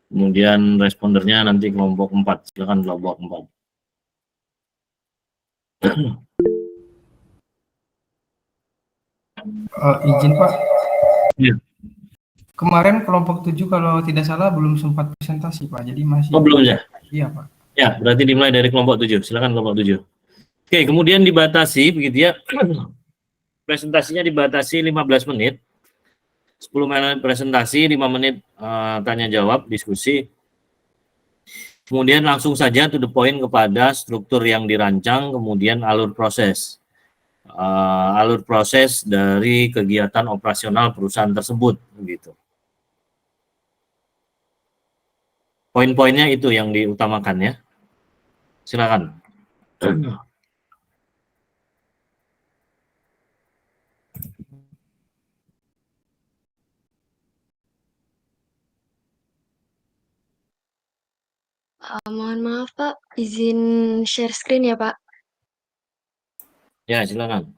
Kemudian respondernya nanti kelompok 4. Silakan kelompok 4. Izin Pak. Ya. Kemarin kelompok 7 kalau tidak salah belum sempat presentasi Pak, jadi masih. Oh, belum ya? Iya Pak. Ya, berarti dimulai dari kelompok 7. Silakan kelompok 7. Oke, kemudian dibatasi begitu ya. Presentasinya dibatasi 15 menit. 10 menit presentasi, 5 menit tanya jawab, diskusi. Kemudian langsung saja to the point kepada struktur yang dirancang, kemudian alur proses. Alur proses dari kegiatan operasional perusahaan tersebut begitu. Poin-poinnya itu yang diutamakan ya. Silakan. Mohon maaf Pak, izin share screen ya Pak. Ya, silakan.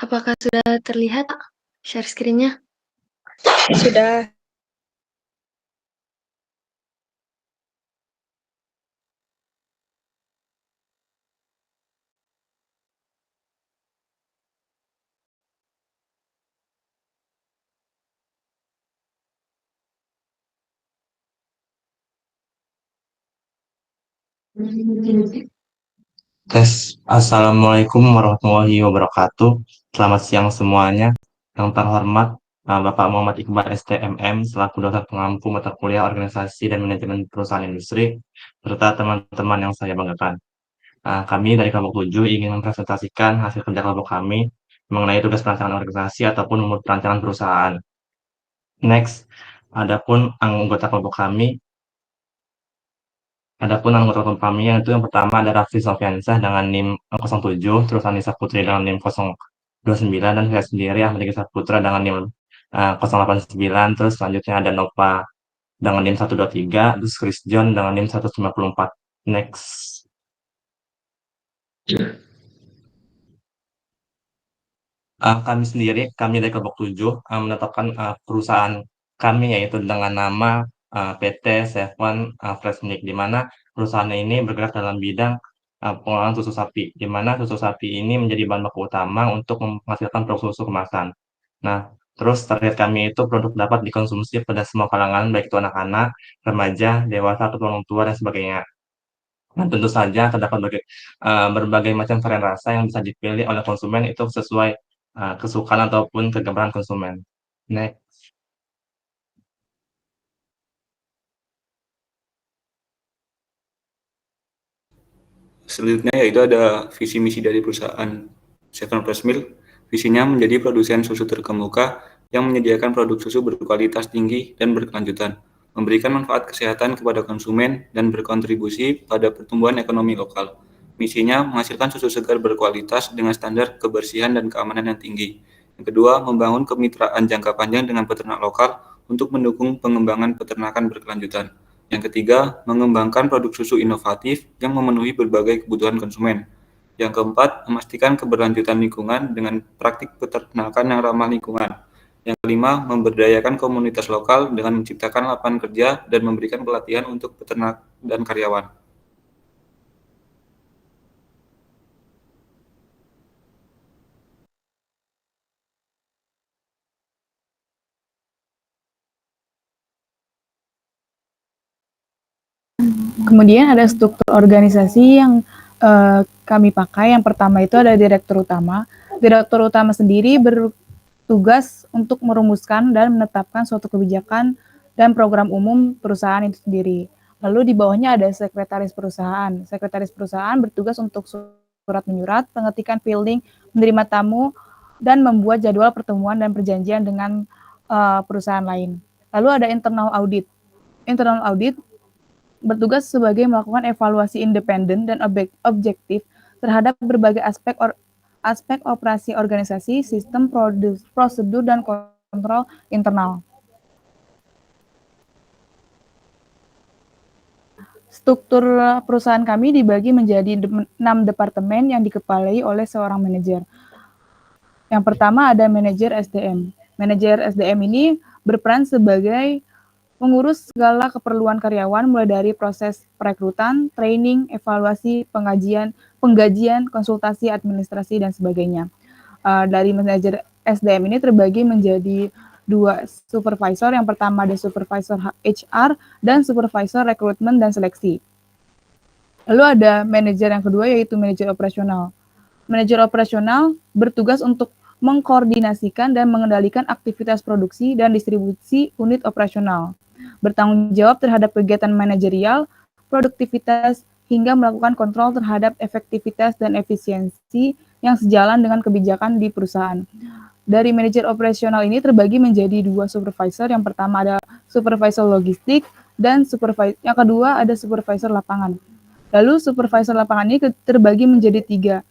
Apakah sudah terlihat Pak share screen-nya? Sudah. Tes. Assalamualaikum warahmatullahi wabarakatuh. Selamat siang semuanya. Yang terhormat Bapak Muhammad Iqbal STMM selaku dosen pengampu mata kuliah organisasi dan manajemen perusahaan industri, serta teman-teman yang saya banggakan. Kami dari kelompok 7 ingin mempresentasikan hasil kerja kelompok kami mengenai tugas perancangan organisasi ataupun perancangan perusahaan. Next, adapun anggota kelompok kami yang itu yang pertama ada Raffi Sofiansah dengan NIM 07, terus Anissa Putri dengan NIM 029, dan saya sendiri Ahmad Ika Saputra dengan NIM 089, terus selanjutnya ada Nova dengan NIM 123, terus Chris John dengan NIM 154. Next. Kami dari kelompok 7 menetapkan perusahaan kami yaitu dengan nama PT Seven Fresh Milk, di mana perusahaan ini bergerak dalam bidang pengolahan susu sapi, di mana susu sapi ini menjadi bahan baku utama untuk menghasilkan produk susu kemasan. Nah, terus target kami itu produk dapat dikonsumsi pada semua kalangan, baik itu anak-anak, remaja, dewasa, atau orang tua, dan sebagainya. Nah, tentu saja terdapat berbagai macam varian rasa yang bisa dipilih oleh konsumen itu sesuai kesukaan ataupun kegemaran konsumen. Next. Selanjutnya yaitu ada visi misi dari perusahaan Seven Fresh Milk. Visinya menjadi produsen susu terkemuka yang menyediakan produk susu berkualitas tinggi dan berkelanjutan, memberikan manfaat kesehatan kepada konsumen, dan berkontribusi pada pertumbuhan ekonomi lokal. Misinya menghasilkan susu segar berkualitas dengan standar kebersihan dan keamanan yang tinggi. Yang kedua, membangun kemitraan jangka panjang dengan peternak lokal untuk mendukung pengembangan peternakan berkelanjutan. Yang ketiga, mengembangkan produk susu inovatif yang memenuhi berbagai kebutuhan konsumen. Yang keempat, memastikan keberlanjutan lingkungan dengan praktik peternakan yang ramah lingkungan. Yang kelima, memberdayakan komunitas lokal dengan menciptakan lapangan kerja dan memberikan pelatihan untuk peternak dan karyawan. Kemudian ada struktur organisasi yang kami pakai. Yang pertama itu ada direktur utama. Direktur utama sendiri bertugas untuk merumuskan dan menetapkan suatu kebijakan dan program umum perusahaan itu sendiri. Lalu di bawahnya ada sekretaris perusahaan. Sekretaris perusahaan bertugas untuk surat menyurat, pengetikan filing, menerima tamu, dan membuat jadwal pertemuan dan perjanjian dengan perusahaan lain. Lalu ada internal audit. internal audit bertugas sebagai melakukan evaluasi independen dan objektif terhadap berbagai aspek operasi organisasi, sistem, prosedur, dan kontrol internal. Struktur perusahaan kami dibagi menjadi 6 departemen yang dikepalai oleh seorang manajer. Yang pertama ada manajer SDM. Manajer SDM ini berperan sebagai mengurus segala keperluan karyawan mulai dari proses perekrutan, training, evaluasi, penggajian, konsultasi, administrasi, dan sebagainya. Dari manajer SDM ini terbagi menjadi 2 supervisor. Yang pertama ada supervisor HR dan supervisor rekrutmen dan seleksi. Lalu ada manajer yang kedua yaitu manajer operasional. Manajer operasional bertugas untuk mengkoordinasikan dan mengendalikan aktivitas produksi dan distribusi unit operasional, bertanggung jawab terhadap kegiatan manajerial, produktivitas, hingga melakukan kontrol terhadap efektivitas dan efisiensi yang sejalan dengan kebijakan di perusahaan. Dari manajer operasional ini terbagi menjadi 2 supervisor. Yang pertama ada supervisor logistik dan yang kedua ada supervisor lapangan. Lalu supervisor lapangan ini terbagi menjadi 3.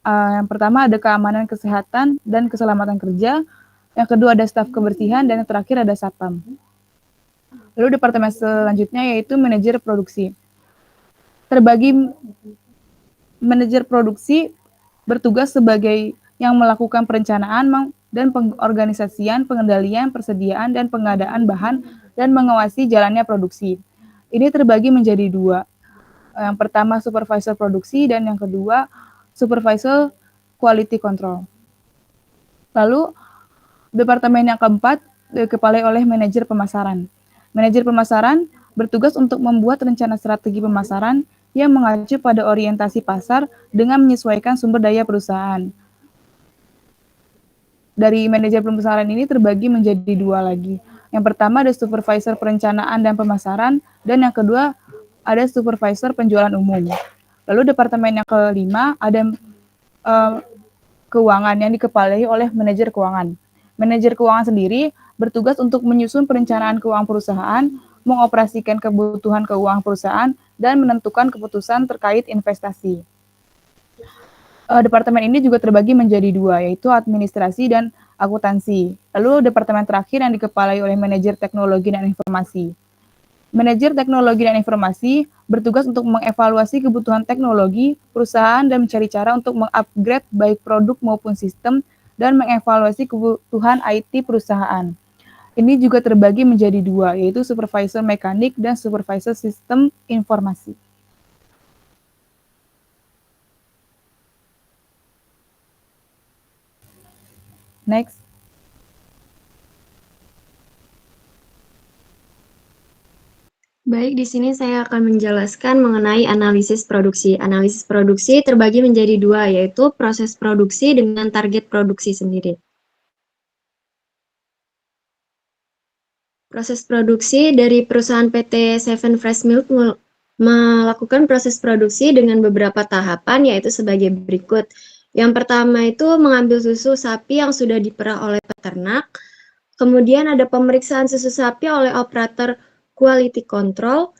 Yang pertama ada keamanan, kesehatan, dan keselamatan kerja. Yang kedua ada staf kebersihan, dan yang terakhir ada satpam. Lalu departemen selanjutnya yaitu manajer produksi. Terbagi manajer produksi bertugas sebagai yang melakukan perencanaan dan pengorganisasian, pengendalian, persediaan, dan pengadaan bahan, dan mengawasi jalannya produksi. Ini terbagi menjadi 2. Yang pertama supervisor produksi, dan yang kedua supervisor quality control. Lalu departemen yang keempat dikepalai oleh manajer pemasaran. Manajer pemasaran bertugas untuk membuat rencana strategi pemasaran yang mengacu pada orientasi pasar dengan menyesuaikan sumber daya perusahaan. Dari manajer pemasaran ini terbagi menjadi 2 lagi. Yang pertama ada supervisor perencanaan dan pemasaran, dan yang kedua ada supervisor penjualan umum. Lalu departemen yang kelima ada keuangan yang dikepalai oleh manajer keuangan. Manajer keuangan sendiri bertugas untuk menyusun perencanaan keuangan perusahaan, mengoperasikan kebutuhan keuangan perusahaan, dan menentukan keputusan terkait investasi. Departemen ini juga terbagi menjadi 2, yaitu administrasi dan akuntansi. Lalu departemen terakhir yang dikepalai oleh manajer teknologi dan informasi. Manajer teknologi dan informasi bertugas untuk mengevaluasi kebutuhan teknologi perusahaan dan mencari cara untuk mengupgrade baik produk maupun sistem, dan mengevaluasi kebutuhan IT perusahaan. Ini juga terbagi menjadi 2, yaitu supervisor mekanik dan supervisor sistem informasi. Next. Baik, di sini saya akan menjelaskan mengenai analisis produksi. Analisis produksi terbagi menjadi 2, yaitu proses produksi dengan target produksi sendiri. Proses produksi dari perusahaan PT Seven Fresh Milk melakukan proses produksi dengan beberapa tahapan, yaitu sebagai berikut. Yang pertama itu mengambil susu sapi yang sudah diperah oleh peternak. Kemudian ada pemeriksaan susu sapi oleh operator quality control.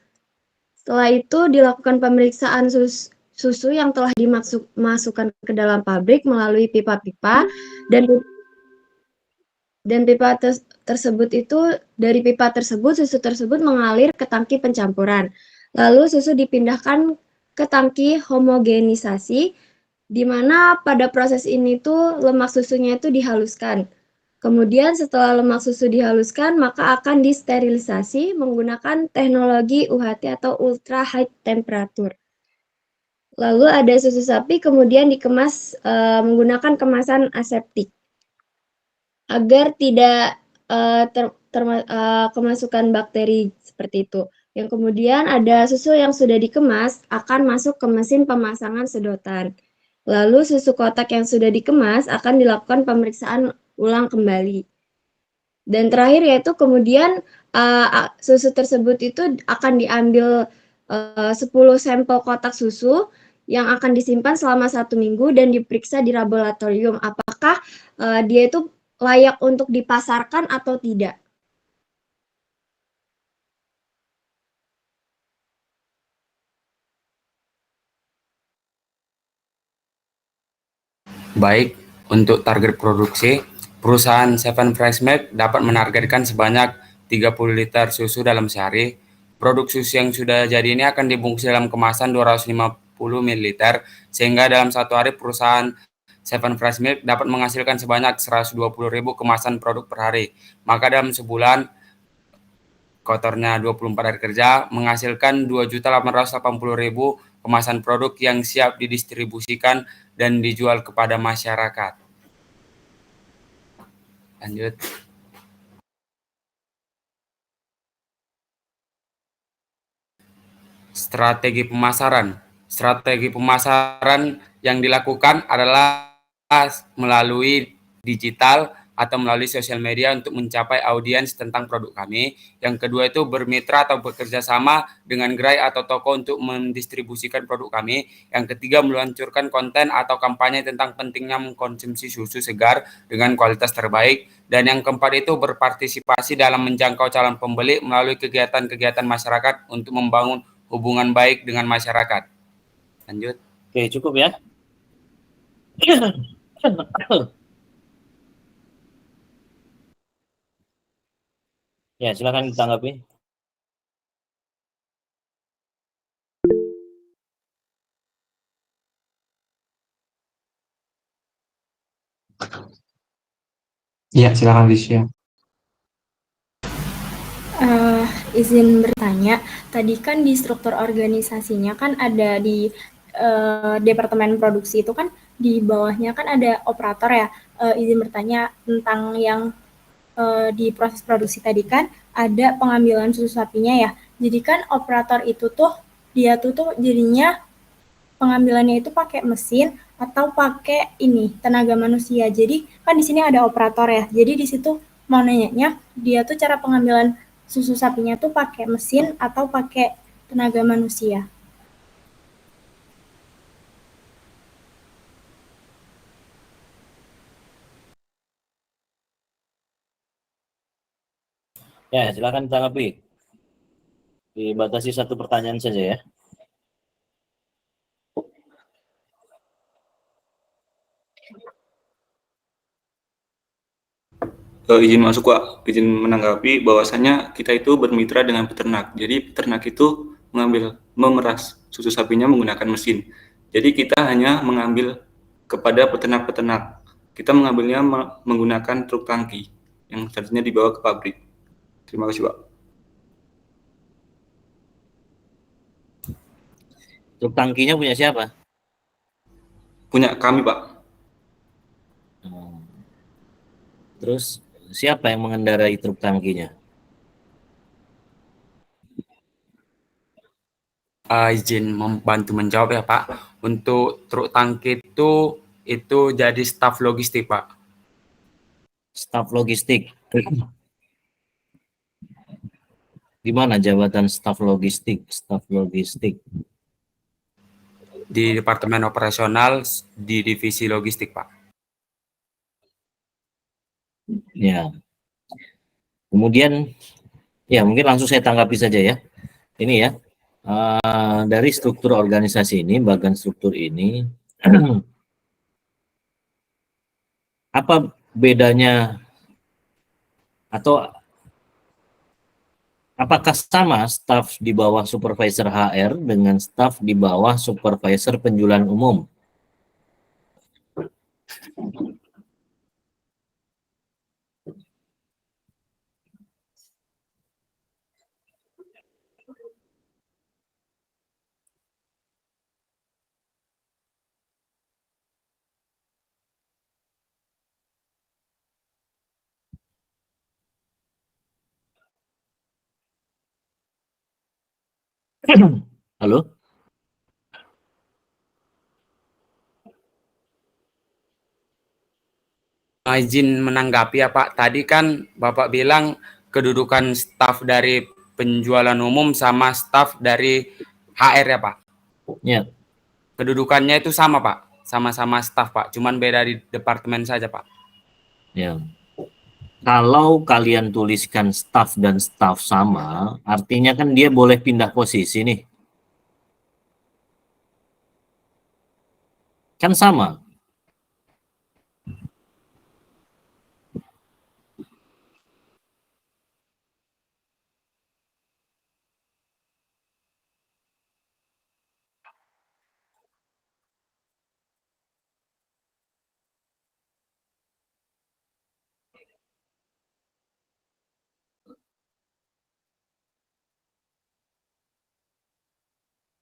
Setelah itu dilakukan pemeriksaan susu yang telah dimasukkan ke dalam pabrik melalui pipa-pipa, dan pipa tersebut itu, dari pipa tersebut susu tersebut mengalir ke tangki pencampuran. Lalu susu dipindahkan ke tangki homogenisasi, di mana pada proses ini tuh lemak susunya itu dihaluskan. Kemudian setelah lemak susu dihaluskan, maka akan disterilisasi menggunakan teknologi UHT atau ultra high temperature. Lalu ada susu sapi kemudian dikemas menggunakan kemasan aseptik agar tidak kemasukan bakteri seperti itu. Yang kemudian ada susu yang sudah dikemas akan masuk ke mesin pemasangan sedotan. Lalu susu kotak yang sudah dikemas akan dilakukan pemeriksaan ulang kembali. Dan terakhir yaitu kemudian susu tersebut itu akan diambil 10 sampel kotak susu yang akan disimpan selama 1 minggu dan diperiksa di laboratorium apakah dia itu layak untuk dipasarkan atau tidak. Baik, untuk target produksi, perusahaan Seven Fresh Milk dapat menargetkan sebanyak 30 liter susu dalam sehari. Produk susu yang sudah jadi ini akan dibungkus dalam kemasan 250 ml, sehingga dalam satu hari perusahaan Seven Fresh Milk dapat menghasilkan sebanyak 120.000 kemasan produk per hari. Maka dalam sebulan, kotornya 24 hari kerja, menghasilkan 2.880.000 kemasan produk yang siap didistribusikan dan dijual kepada masyarakat. Lanjut. Strategi pemasaran. Strategi pemasaran yang dilakukan adalah melalui digital atau melalui sosial media untuk mencapai audiens tentang produk kami. Yang kedua itu bermitra atau bekerja sama dengan gerai atau toko untuk mendistribusikan produk kami. Yang ketiga meluncurkan konten atau kampanye tentang pentingnya mengkonsumsi susu segar dengan kualitas terbaik. Dan yang keempat itu berpartisipasi dalam menjangkau calon pembeli melalui kegiatan-kegiatan masyarakat untuk membangun hubungan baik dengan masyarakat. Lanjut. Oke, cukup ya. Ya, silakan ditanggapi. Iya, silakan Lisya. Izin bertanya, tadi kan di struktur organisasinya kan ada di departemen produksi itu kan di bawahnya kan ada operator ya. Izin bertanya tentang yang di proses produksi tadi kan ada pengambilan susu sapinya ya. Jadi kan operator itu tuh dia tuh jadinya pengambilannya itu pakai mesin atau pakai ini tenaga manusia. Jadi kan di sini ada operator ya. Jadi di situ mau nanyanya dia tuh cara pengambilan susu sapinya tuh pakai mesin atau pakai tenaga manusia. Ya, silakan ditanggapi. Dibatasi satu pertanyaan saja ya. Izin masuk Pak, izin menanggapi bahwasannya kita itu bermitra dengan peternak. Jadi peternak itu memeras susu sapinya menggunakan mesin. Jadi kita hanya mengambil kepada peternak-peternak. Kita mengambilnya menggunakan truk tangki yang seharusnya dibawa ke pabrik. Terima kasih Pak. Truk tangkinya punya siapa? Punya kami Pak. Terus siapa yang mengendarai truk tangkinya? Izin membantu menjawab ya Pak. Untuk truk tangki itu jadi staf logistik Pak. Staf logistik. Di mana jabatan staf logistik? Staf logistik. Di Departemen Operasional di Divisi Logistik Pak. Ya. Kemudian, ya mungkin langsung saya tanggapi saja ya. Ini ya, dari struktur organisasi ini, bagian struktur ini, apa bedanya atau apakah sama staf di bawah supervisor HR dengan staf di bawah supervisor penjualan umum? Halo? Izin menanggapi ya Pak. Tadi kan Bapak bilang kedudukan staf dari penjualan umum sama staf dari HR ya Pak. Ya. Kedudukannya itu sama Pak. Sama-sama staf Pak. Cuman beda di departemen saja Pak. Ya. Kalau kalian tuliskan staf dan staf sama, artinya kan dia boleh pindah posisi nih. Kan sama.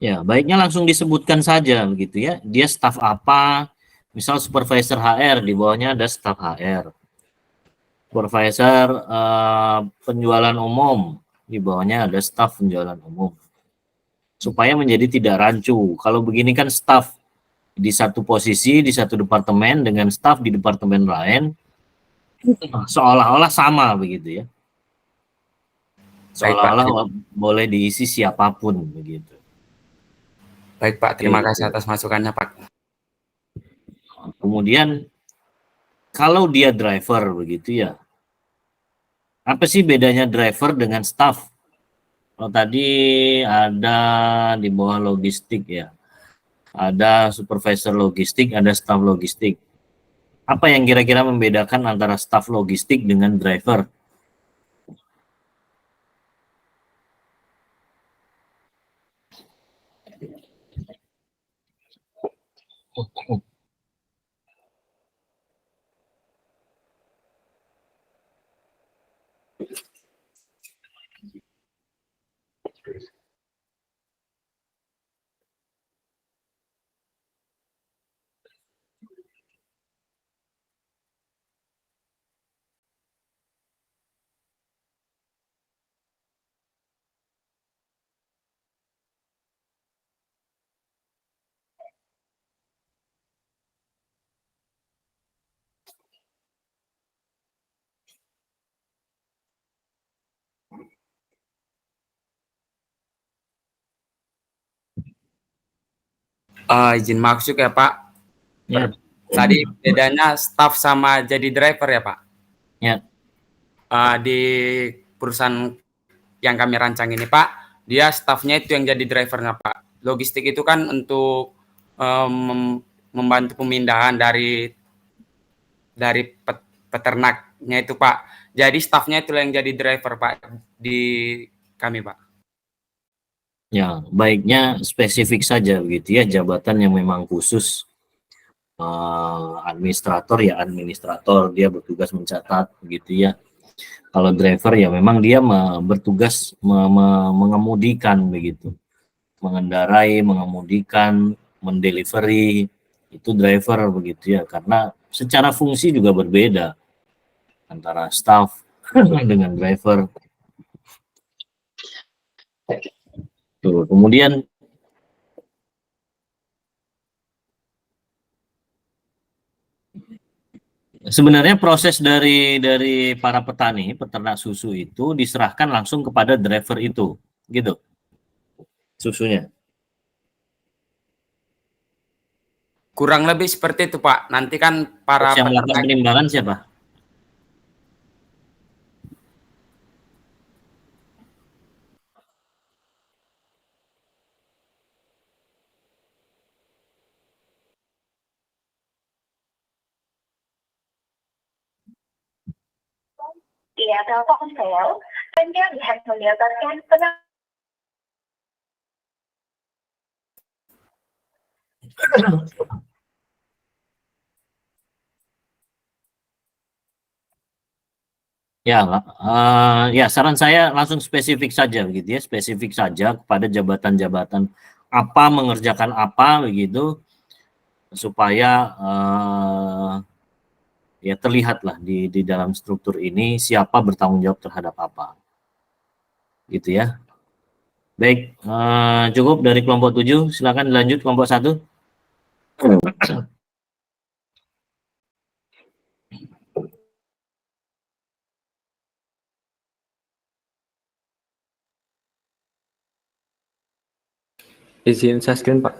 Ya, baiknya langsung disebutkan saja begitu ya. Dia staf apa? Misal supervisor HR, di bawahnya ada staf HR. Supervisor penjualan umum, di bawahnya ada staf penjualan umum. Supaya menjadi tidak rancu. Kalau begini kan staf di satu posisi, di satu departemen dengan staf di departemen lain, seolah-olah sama begitu ya. Baik, Pak. Seolah-olah boleh diisi siapapun begitu. Baik, Pak. Terima Oke, kasih atas masukannya, Pak. Kemudian kalau dia driver begitu ya, apa sih bedanya driver dengan staff? Kalau tadi ada di bawah logistik ya, ada supervisor logistik, ada staff logistik. Apa yang kira-kira membedakan antara staff logistik dengan driver? Izin masuk ya, Pak. Ya. Tadi bedanya staff sama jadi driver ya, Pak? Ya. Di perusahaan yang kami rancang ini, Pak, dia staffnya itu yang jadi drivernya, Pak. Logistik itu kan untuk membantu pemindahan dari peternaknya itu, Pak. Jadi staffnya itu yang jadi driver, Pak, di kami, Pak. Ya, baiknya spesifik saja begitu ya, jabatan yang memang khusus. Administrator ya administrator, dia bertugas mencatat begitu ya. Kalau driver ya memang dia bertugas mengemudikan begitu, mengendarai, mengemudikan, mendelivery, itu driver begitu ya, karena secara fungsi juga berbeda antara staff dengan driver. Tuh, kemudian sebenarnya proses dari para petani peternak susu itu diserahkan langsung kepada driver itu, gitu, susunya. Kurang lebih seperti itu, Pak. Nanti kan para Yang melakukan peternak penimbangan siapa? Iya, Telkomsel kan dia bisa mendapatkan Ya, ya saran saya langsung spesifik saja begitu ya, spesifik saja kepada jabatan-jabatan apa, mengerjakan apa begitu, supaya ya terlihatlah di dalam struktur ini siapa bertanggung jawab terhadap apa, gitu ya. Baik, cukup dari kelompok 7, silakan dilanjut kelompok 1. Izin share screen, Pak.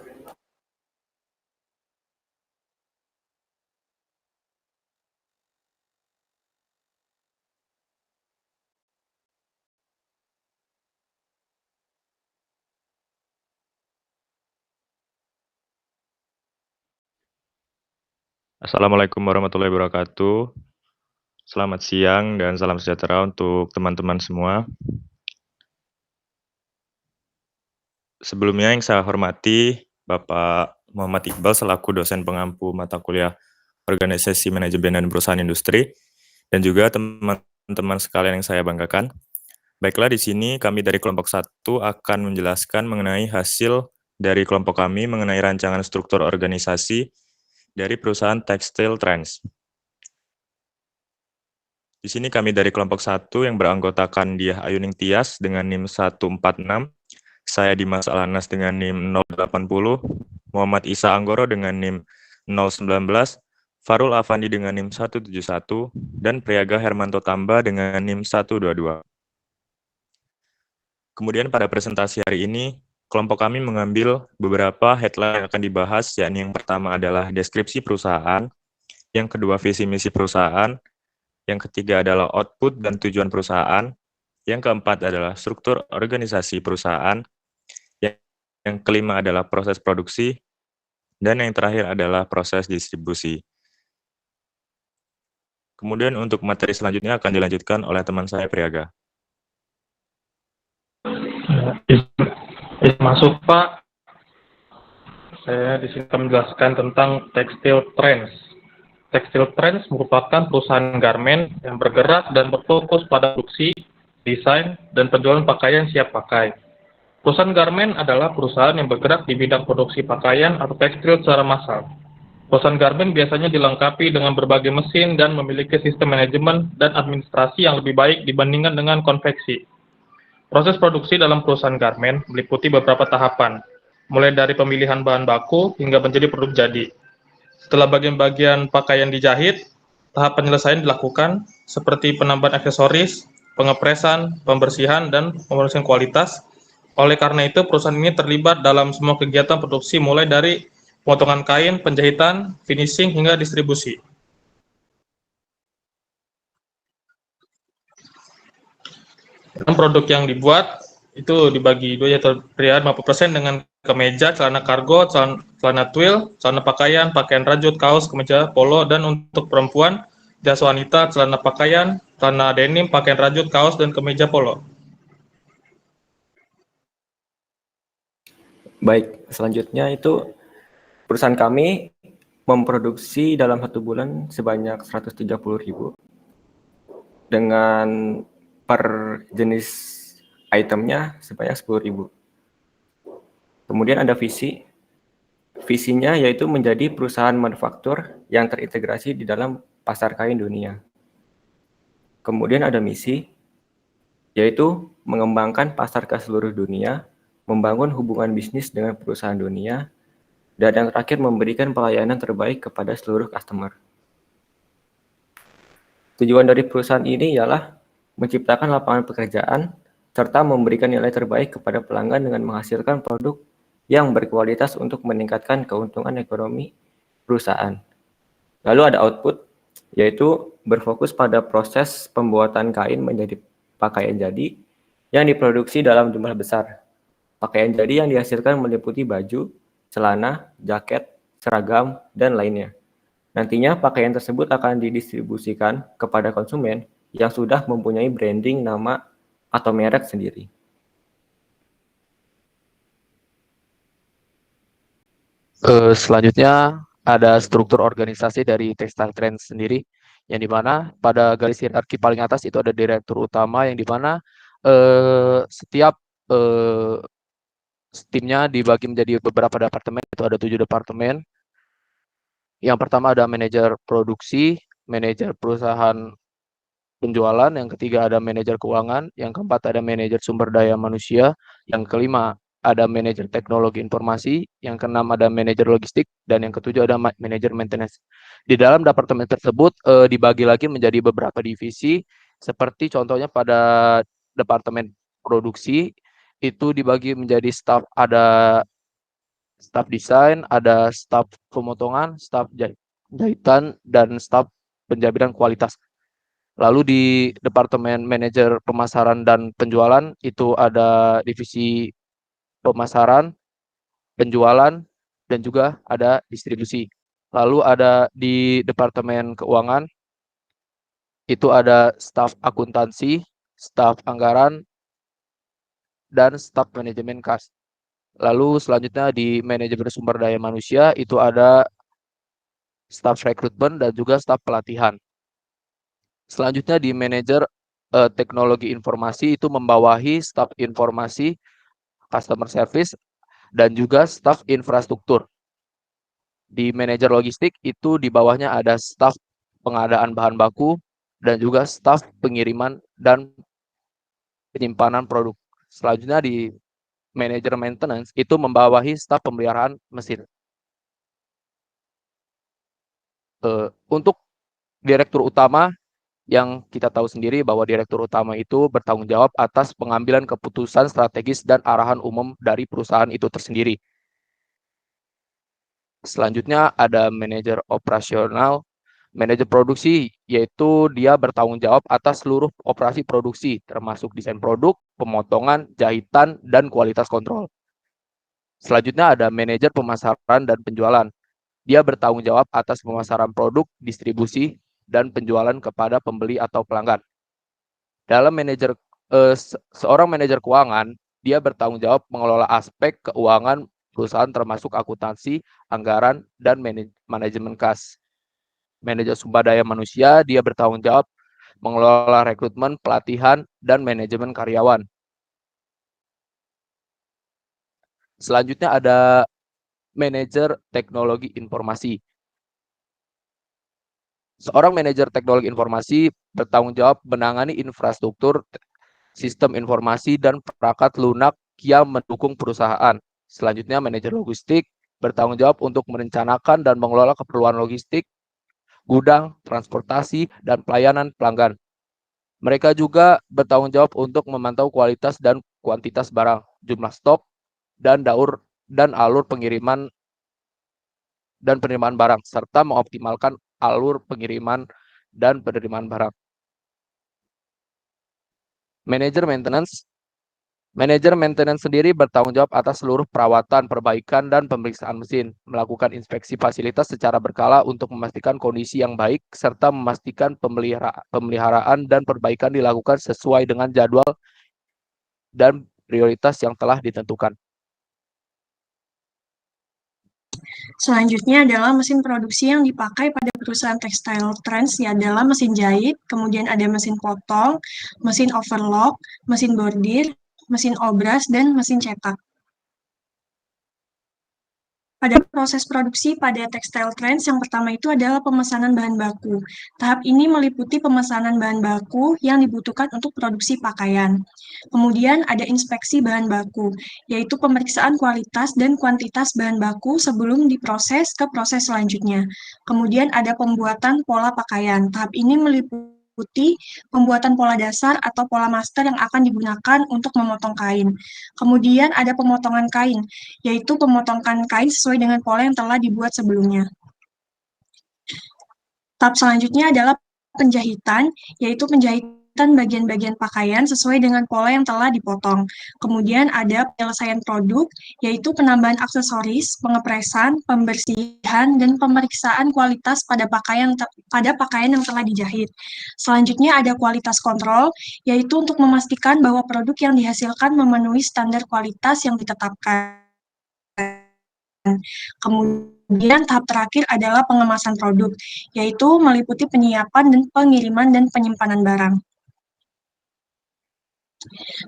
Assalamualaikum warahmatullahi wabarakatuh. Selamat siang dan salam sejahtera untuk teman-teman semua. Sebelumnya yang saya hormati Bapak Muhammad Iqbal selaku dosen pengampu mata kuliah Organisasi Manajemen dan Perusahaan Industri, dan juga teman-teman sekalian yang saya banggakan. Baiklah, di sini kami dari kelompok 1 akan menjelaskan mengenai hasil dari kelompok kami mengenai rancangan struktur organisasi dari perusahaan Textile Trends. Di sini kami dari kelompok 1 yang beranggotakan Diah Ayuning Tias dengan NIM 146, saya Dimas Alanas dengan NIM 080, Muhammad Isa Anggoro dengan NIM 019, Farul Afandi dengan NIM 171, dan Priyaga Hermanto Tamba dengan NIM 122. Kemudian pada presentasi hari ini, kelompok kami mengambil beberapa headline yang akan dibahas, yakni yang pertama adalah deskripsi perusahaan, yang kedua visi misi perusahaan, yang ketiga adalah output dan tujuan perusahaan, yang keempat adalah struktur organisasi perusahaan, yang kelima adalah proses produksi, dan yang terakhir adalah proses distribusi. Kemudian untuk materi selanjutnya akan dilanjutkan oleh teman saya Priyaga. Masuk Pak, saya di sini akan menjelaskan tentang Textile Trends. Textile Trends merupakan perusahaan garmen yang bergerak dan berfokus pada produksi, desain, dan penjualan pakaian siap pakai. Perusahaan garmen adalah perusahaan yang bergerak di bidang produksi pakaian atau tekstil secara massal. Perusahaan garmen biasanya dilengkapi dengan berbagai mesin dan memiliki sistem manajemen dan administrasi yang lebih baik dibandingkan dengan konveksi. Proses produksi dalam perusahaan garmen meliputi beberapa tahapan, mulai dari pemilihan bahan baku hingga menjadi produk jadi. Setelah bagian-bagian pakaian dijahit, tahap penyelesaian dilakukan seperti penambahan aksesoris, pengepresan, pembersihan, dan pemeriksaan kualitas. Oleh karena itu, perusahaan ini terlibat dalam semua kegiatan produksi mulai dari potongan kain, penjahitan, finishing, hingga distribusi. Dan produk yang dibuat itu dibagi dua, yaitu pria 50% dengan kemeja, celana kargo, celana twill, celana pakaian, pakaian rajut, kaos, kemeja, polo, dan untuk perempuan, jas wanita, celana pakaian, celana denim, pakaian rajut, kaos, dan kemeja polo. Baik, selanjutnya itu perusahaan kami memproduksi dalam 1 bulan sebanyak 130.000 dengan per jenis itemnya sebanyak 10.000. Kemudian ada visi. Visinya yaitu menjadi perusahaan manufaktur yang terintegrasi di dalam pasar kain dunia. Kemudian ada misi, yaitu mengembangkan pasar ke seluruh dunia, membangun hubungan bisnis dengan perusahaan dunia, dan yang terakhir memberikan pelayanan terbaik kepada seluruh customer. Tujuan dari perusahaan ini ialah menciptakan lapangan pekerjaan, serta memberikan nilai terbaik kepada pelanggan dengan menghasilkan produk yang berkualitas untuk meningkatkan keuntungan ekonomi perusahaan. Lalu ada output, yaitu berfokus pada proses pembuatan kain menjadi pakaian jadi yang diproduksi dalam jumlah besar. Pakaian jadi yang dihasilkan meliputi baju, celana, jaket, seragam, dan lainnya. Nantinya pakaian tersebut akan didistribusikan kepada konsumen yang sudah mempunyai branding nama atau merek sendiri. Selanjutnya ada struktur organisasi dari Textile Trends sendiri, yang dimana pada garis hierarki paling atas itu ada direktur utama, yang dimana setiap timnya dibagi menjadi beberapa departemen, itu ada 7 departemen. Yang pertama ada manajer produksi, manajer perusahaan penjualan, yang ketiga ada manajer keuangan, yang keempat ada manajer sumber daya manusia, yang kelima ada manajer teknologi informasi, yang keenam ada manajer logistik, dan yang ketujuh ada manajer maintenance. Di dalam departemen tersebut dibagi lagi menjadi beberapa divisi, seperti contohnya pada departemen produksi itu dibagi menjadi staf, ada staf desain, ada staf pemotongan, staf jahitan, dan staf penjabiran kualitas. Lalu di departemen manajer pemasaran dan penjualan itu ada divisi pemasaran, penjualan, dan juga ada distribusi. Lalu ada di departemen keuangan itu ada staf akuntansi, staf anggaran, dan staf manajemen kas. Lalu selanjutnya di manajemen sumber daya manusia itu ada staf rekrutmen dan juga staf pelatihan. Selanjutnya di manajer teknologi informasi itu membawahi staf informasi, customer service, dan juga staf infrastruktur. Di manajer logistik itu di bawahnya ada staf pengadaan bahan baku dan juga staf pengiriman dan penyimpanan produk. Selanjutnya di manajer maintenance itu membawahi staf pemeliharaan mesin. Untuk direktur utama, yang kita tahu sendiri bahwa direktur utama itu bertanggung jawab atas pengambilan keputusan strategis dan arahan umum dari perusahaan itu tersendiri. Selanjutnya ada manajer operasional, manajer produksi, yaitu dia bertanggung jawab atas seluruh operasi produksi, termasuk desain produk, pemotongan, jahitan, dan kualitas kontrol. Selanjutnya ada manajer pemasaran dan penjualan. Dia bertanggung jawab atas pemasaran produk, distribusi, dan penjualan kepada pembeli atau pelanggan. Dalam seorang manajer keuangan, dia bertanggung jawab mengelola aspek keuangan perusahaan termasuk akuntansi, anggaran, dan manajemen kas. Manajer sumber daya manusia, dia bertanggung jawab mengelola rekrutmen, pelatihan, dan manajemen karyawan. Selanjutnya ada manajer teknologi informasi. Seorang manajer teknologi informasi bertanggung jawab menangani infrastruktur, sistem informasi, dan perangkat lunak yang mendukung perusahaan. Selanjutnya, manajer logistik bertanggung jawab untuk merencanakan dan mengelola keperluan logistik, gudang, transportasi, dan pelayanan pelanggan. Mereka juga bertanggung jawab untuk memantau kualitas dan kuantitas barang, jumlah stok, dan alur pengiriman dan penerimaan barang, serta mengoptimalkan alur pengiriman dan penerimaan barang. Manajer maintenance sendiri bertanggung jawab atas seluruh perawatan, perbaikan, dan pemeriksaan mesin, melakukan inspeksi fasilitas secara berkala untuk memastikan kondisi yang baik, serta memastikan pemeliharaan dan perbaikan dilakukan sesuai dengan jadwal dan prioritas yang telah ditentukan. Selanjutnya adalah mesin produksi yang dipakai pada perusahaan Textile Trends, ya adalah mesin jahit, kemudian ada mesin potong, mesin overlock, mesin bordir, mesin obras, dan mesin cetak. Pada proses produksi pada Textile Trends, yang pertama itu adalah pemesanan bahan baku. Tahap ini meliputi pemesanan bahan baku yang dibutuhkan untuk produksi pakaian. Kemudian ada inspeksi bahan baku, yaitu pemeriksaan kualitas dan kuantitas bahan baku sebelum diproses ke proses selanjutnya. Kemudian ada pembuatan pola pakaian. Tahap ini meliputi pembuatan pola dasar atau pola master yang akan digunakan untuk memotong kain. Kemudian ada pemotongan kain, yaitu pemotongan kain sesuai dengan pola yang telah dibuat sebelumnya. Tahap selanjutnya adalah penjahitan, yaitu penjahitan bagian-bagian pakaian sesuai dengan pola yang telah dipotong. Kemudian ada penyelesaian produk, yaitu penambahan aksesoris, pengepresan, pembersihan, dan pemeriksaan kualitas pada pakaian yang telah dijahit. Selanjutnya ada kualitas kontrol, yaitu untuk memastikan bahwa produk yang dihasilkan memenuhi standar kualitas yang ditetapkan. Kemudian tahap terakhir adalah pengemasan produk, yaitu meliputi penyiapan dan pengiriman dan penyimpanan barang.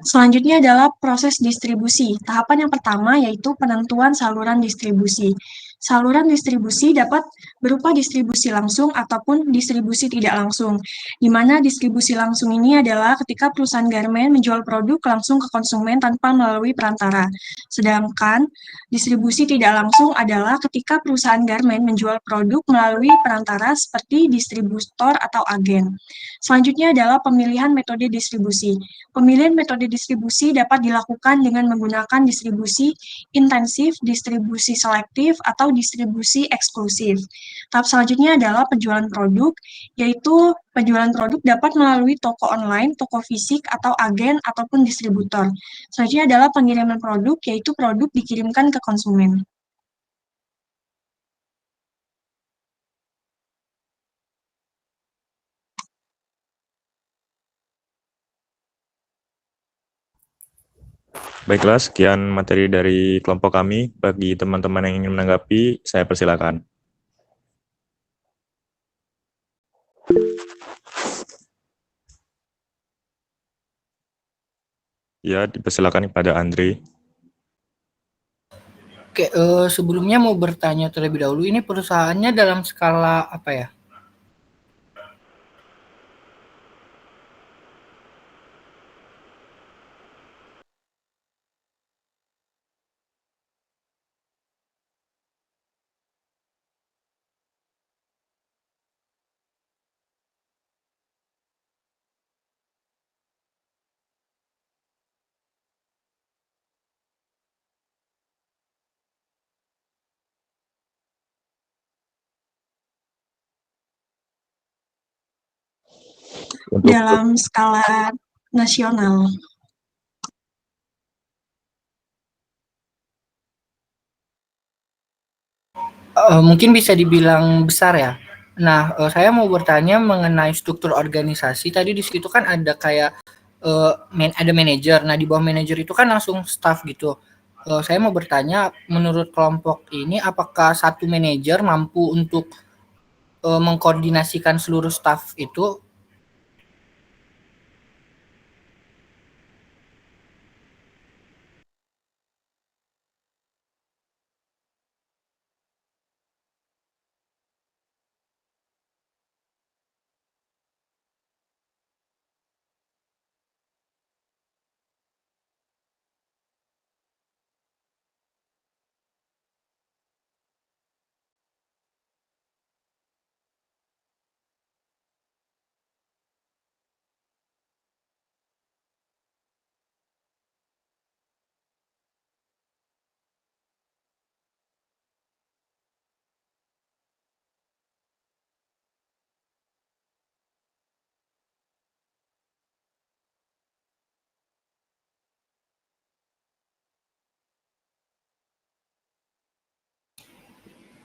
Selanjutnya adalah proses distribusi. Tahapan yang pertama yaitu penentuan saluran distribusi. Saluran distribusi dapat berupa distribusi langsung ataupun distribusi tidak langsung, di mana distribusi langsung ini adalah ketika perusahaan garmen menjual produk langsung ke konsumen tanpa melalui perantara. Sedangkan distribusi tidak langsung adalah ketika perusahaan garmen menjual produk melalui perantara seperti distributor atau agen. Selanjutnya adalah pemilihan metode distribusi. Pemilihan metode distribusi dapat dilakukan dengan menggunakan distribusi intensif, distribusi selektif, atau distribusi eksklusif. Tahap selanjutnya adalah penjualan produk, yaitu penjualan produk dapat melalui toko online, toko fisik, atau agen, ataupun distributor. Selanjutnya adalah pengiriman produk, yaitu produk dikirimkan ke konsumen. Baiklah, sekian materi dari kelompok kami. Bagi teman-teman yang ingin menanggapi, saya persilakan. Ya, dipersilakan kepada Andre. Oke, sebelumnya mau bertanya terlebih dahulu, ini perusahaannya dalam skala apa ya? Dalam skala nasional. Mungkin bisa dibilang besar ya. Nah, saya mau bertanya mengenai struktur organisasi. Tadi di situ kan ada kayak ada manajer. Nah, di bawah manajer itu kan langsung staff gitu. Saya mau bertanya, menurut kelompok ini, apakah satu manajer mampu untuk mengkoordinasikan seluruh staff itu?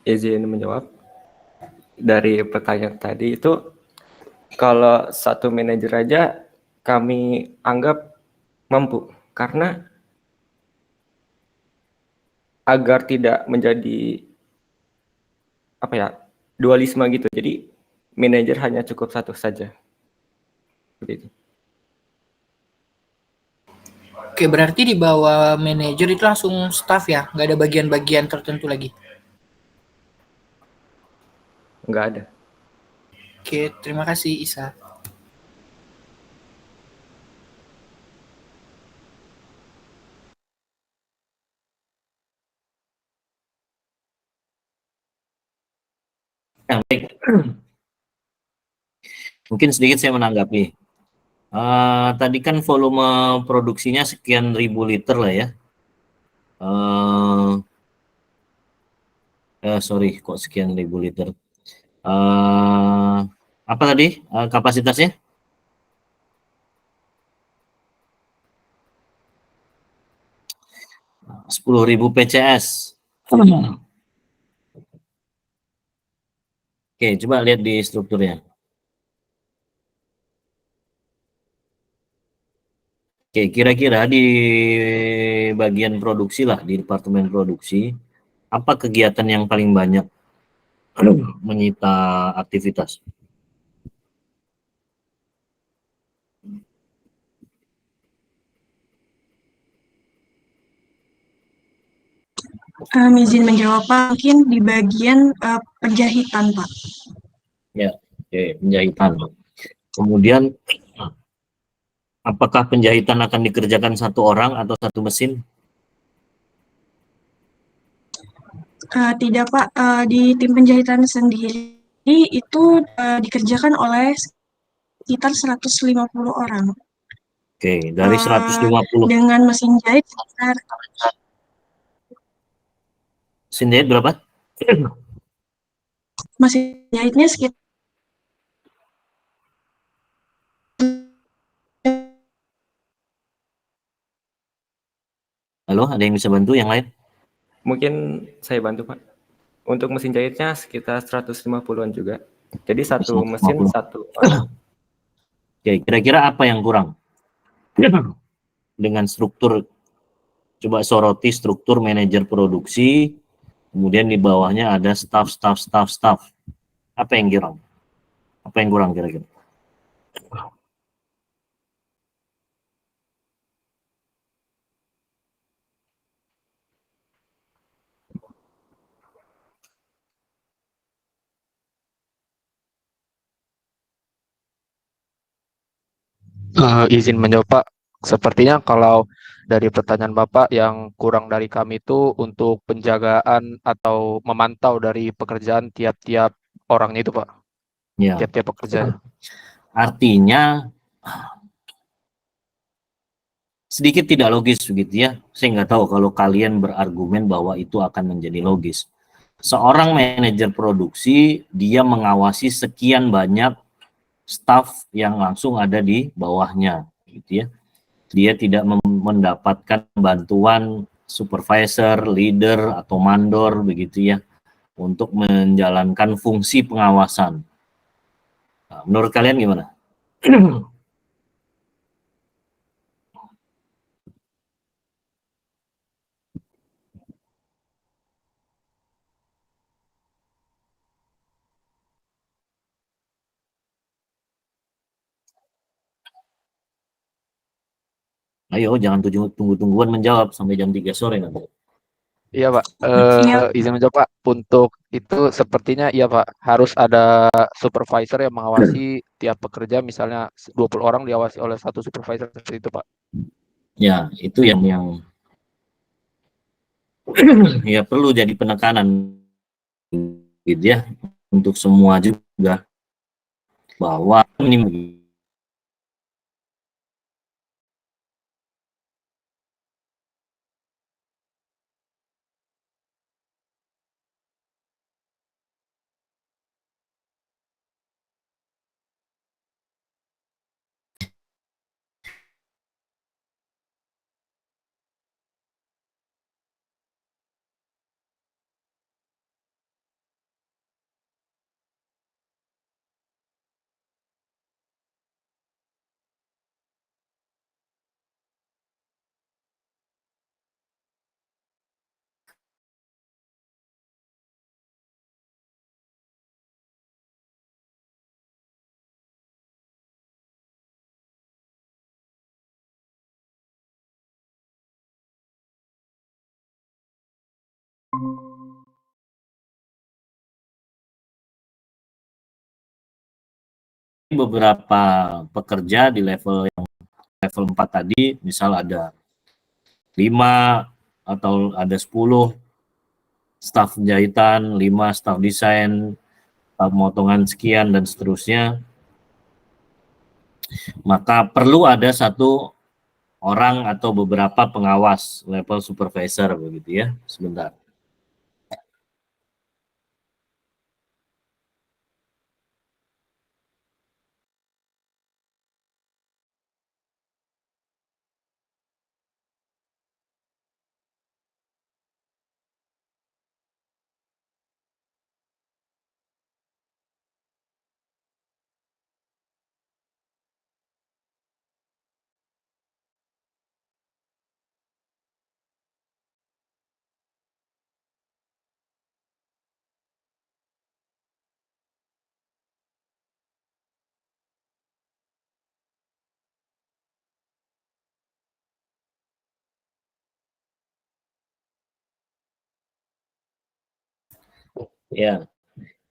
Izin menjawab. Dari pertanyaan tadi itu, kalau satu manajer aja kami anggap mampu, karena agar tidak menjadi apa ya, dualisme gitu. Jadi manajer hanya cukup satu saja. Seperti itu. Oke, berarti di bawah manajer itu langsung staff ya? Nggak ada bagian-bagian tertentu lagi? Nggak ada. Oke, terima kasih Isa. Nah, baik. Mungkin sedikit saya menanggapi. Tadi kan volume produksinya sekian ribu liter lah ya. Sorry, kok sekian ribu liter. Apa tadi kapasitasnya? 10.000 PCS. Oke, coba lihat di strukturnya. Oke, kira-kira di bagian produksi lah, di departemen produksi, apa kegiatan yang paling banyak menyita aktivitas? Izin menjawab Pak, mungkin di bagian penjahitan Pak. Ya, oke, penjahitan. Kemudian, apakah penjahitan akan dikerjakan satu orang atau satu mesin? Tidak Pak, di tim penjahitan sendiri itu dikerjakan oleh sekitar 150 orang. Oke, dari 150. Dengan mesin jahit sekitar. Mesin jahit berapa? Mesin jahitnya sekitar. Halo, ada yang bisa bantu yang lain? Mungkin saya bantu Pak. Untuk mesin jahitnya sekitar 150-an juga. Jadi satu 150. mesin satu. Oke, kira-kira apa yang kurang? Dengan struktur, coba soroti struktur manajer produksi, kemudian di bawahnya ada staff. Apa yang kurang? Apa yang kurang kira-kira? Izin menjawab Pak. Sepertinya kalau dari pertanyaan Bapak yang kurang dari kami itu untuk penjagaan atau memantau dari pekerjaan tiap-tiap orangnya itu Pak. Ya. Tiap-tiap pekerjaan. Artinya sedikit tidak logis begitu ya. Saya nggak tahu kalau kalian berargumen bahwa itu akan menjadi logis. Seorang manajer produksi, dia mengawasi sekian banyak staf yang langsung ada di bawahnya, gitu ya. Dia tidak mendapatkan bantuan supervisor, leader, atau mandor, begitu ya, untuk menjalankan fungsi pengawasan. Nah, menurut kalian gimana? Ayo, jangan tunggu-tungguan menjawab sampai jam 3 sore nanti. Iya Pak, Iya. izin menjawab Pak. Untuk itu sepertinya iya Pak, harus ada supervisor yang mengawasi tiap pekerja, misalnya 20 orang diawasi oleh satu supervisor seperti itu Pak. Ya, itu yang ya perlu jadi penekanan gitu ya untuk semua juga bahwa ini beberapa pekerja di level 4 tadi, misal ada 5 atau ada 10 staf jahitan, 5 staf desain, pemotongan sekian dan seterusnya, maka perlu ada satu orang atau beberapa pengawas level supervisor begitu ya. Sebentar. Ya,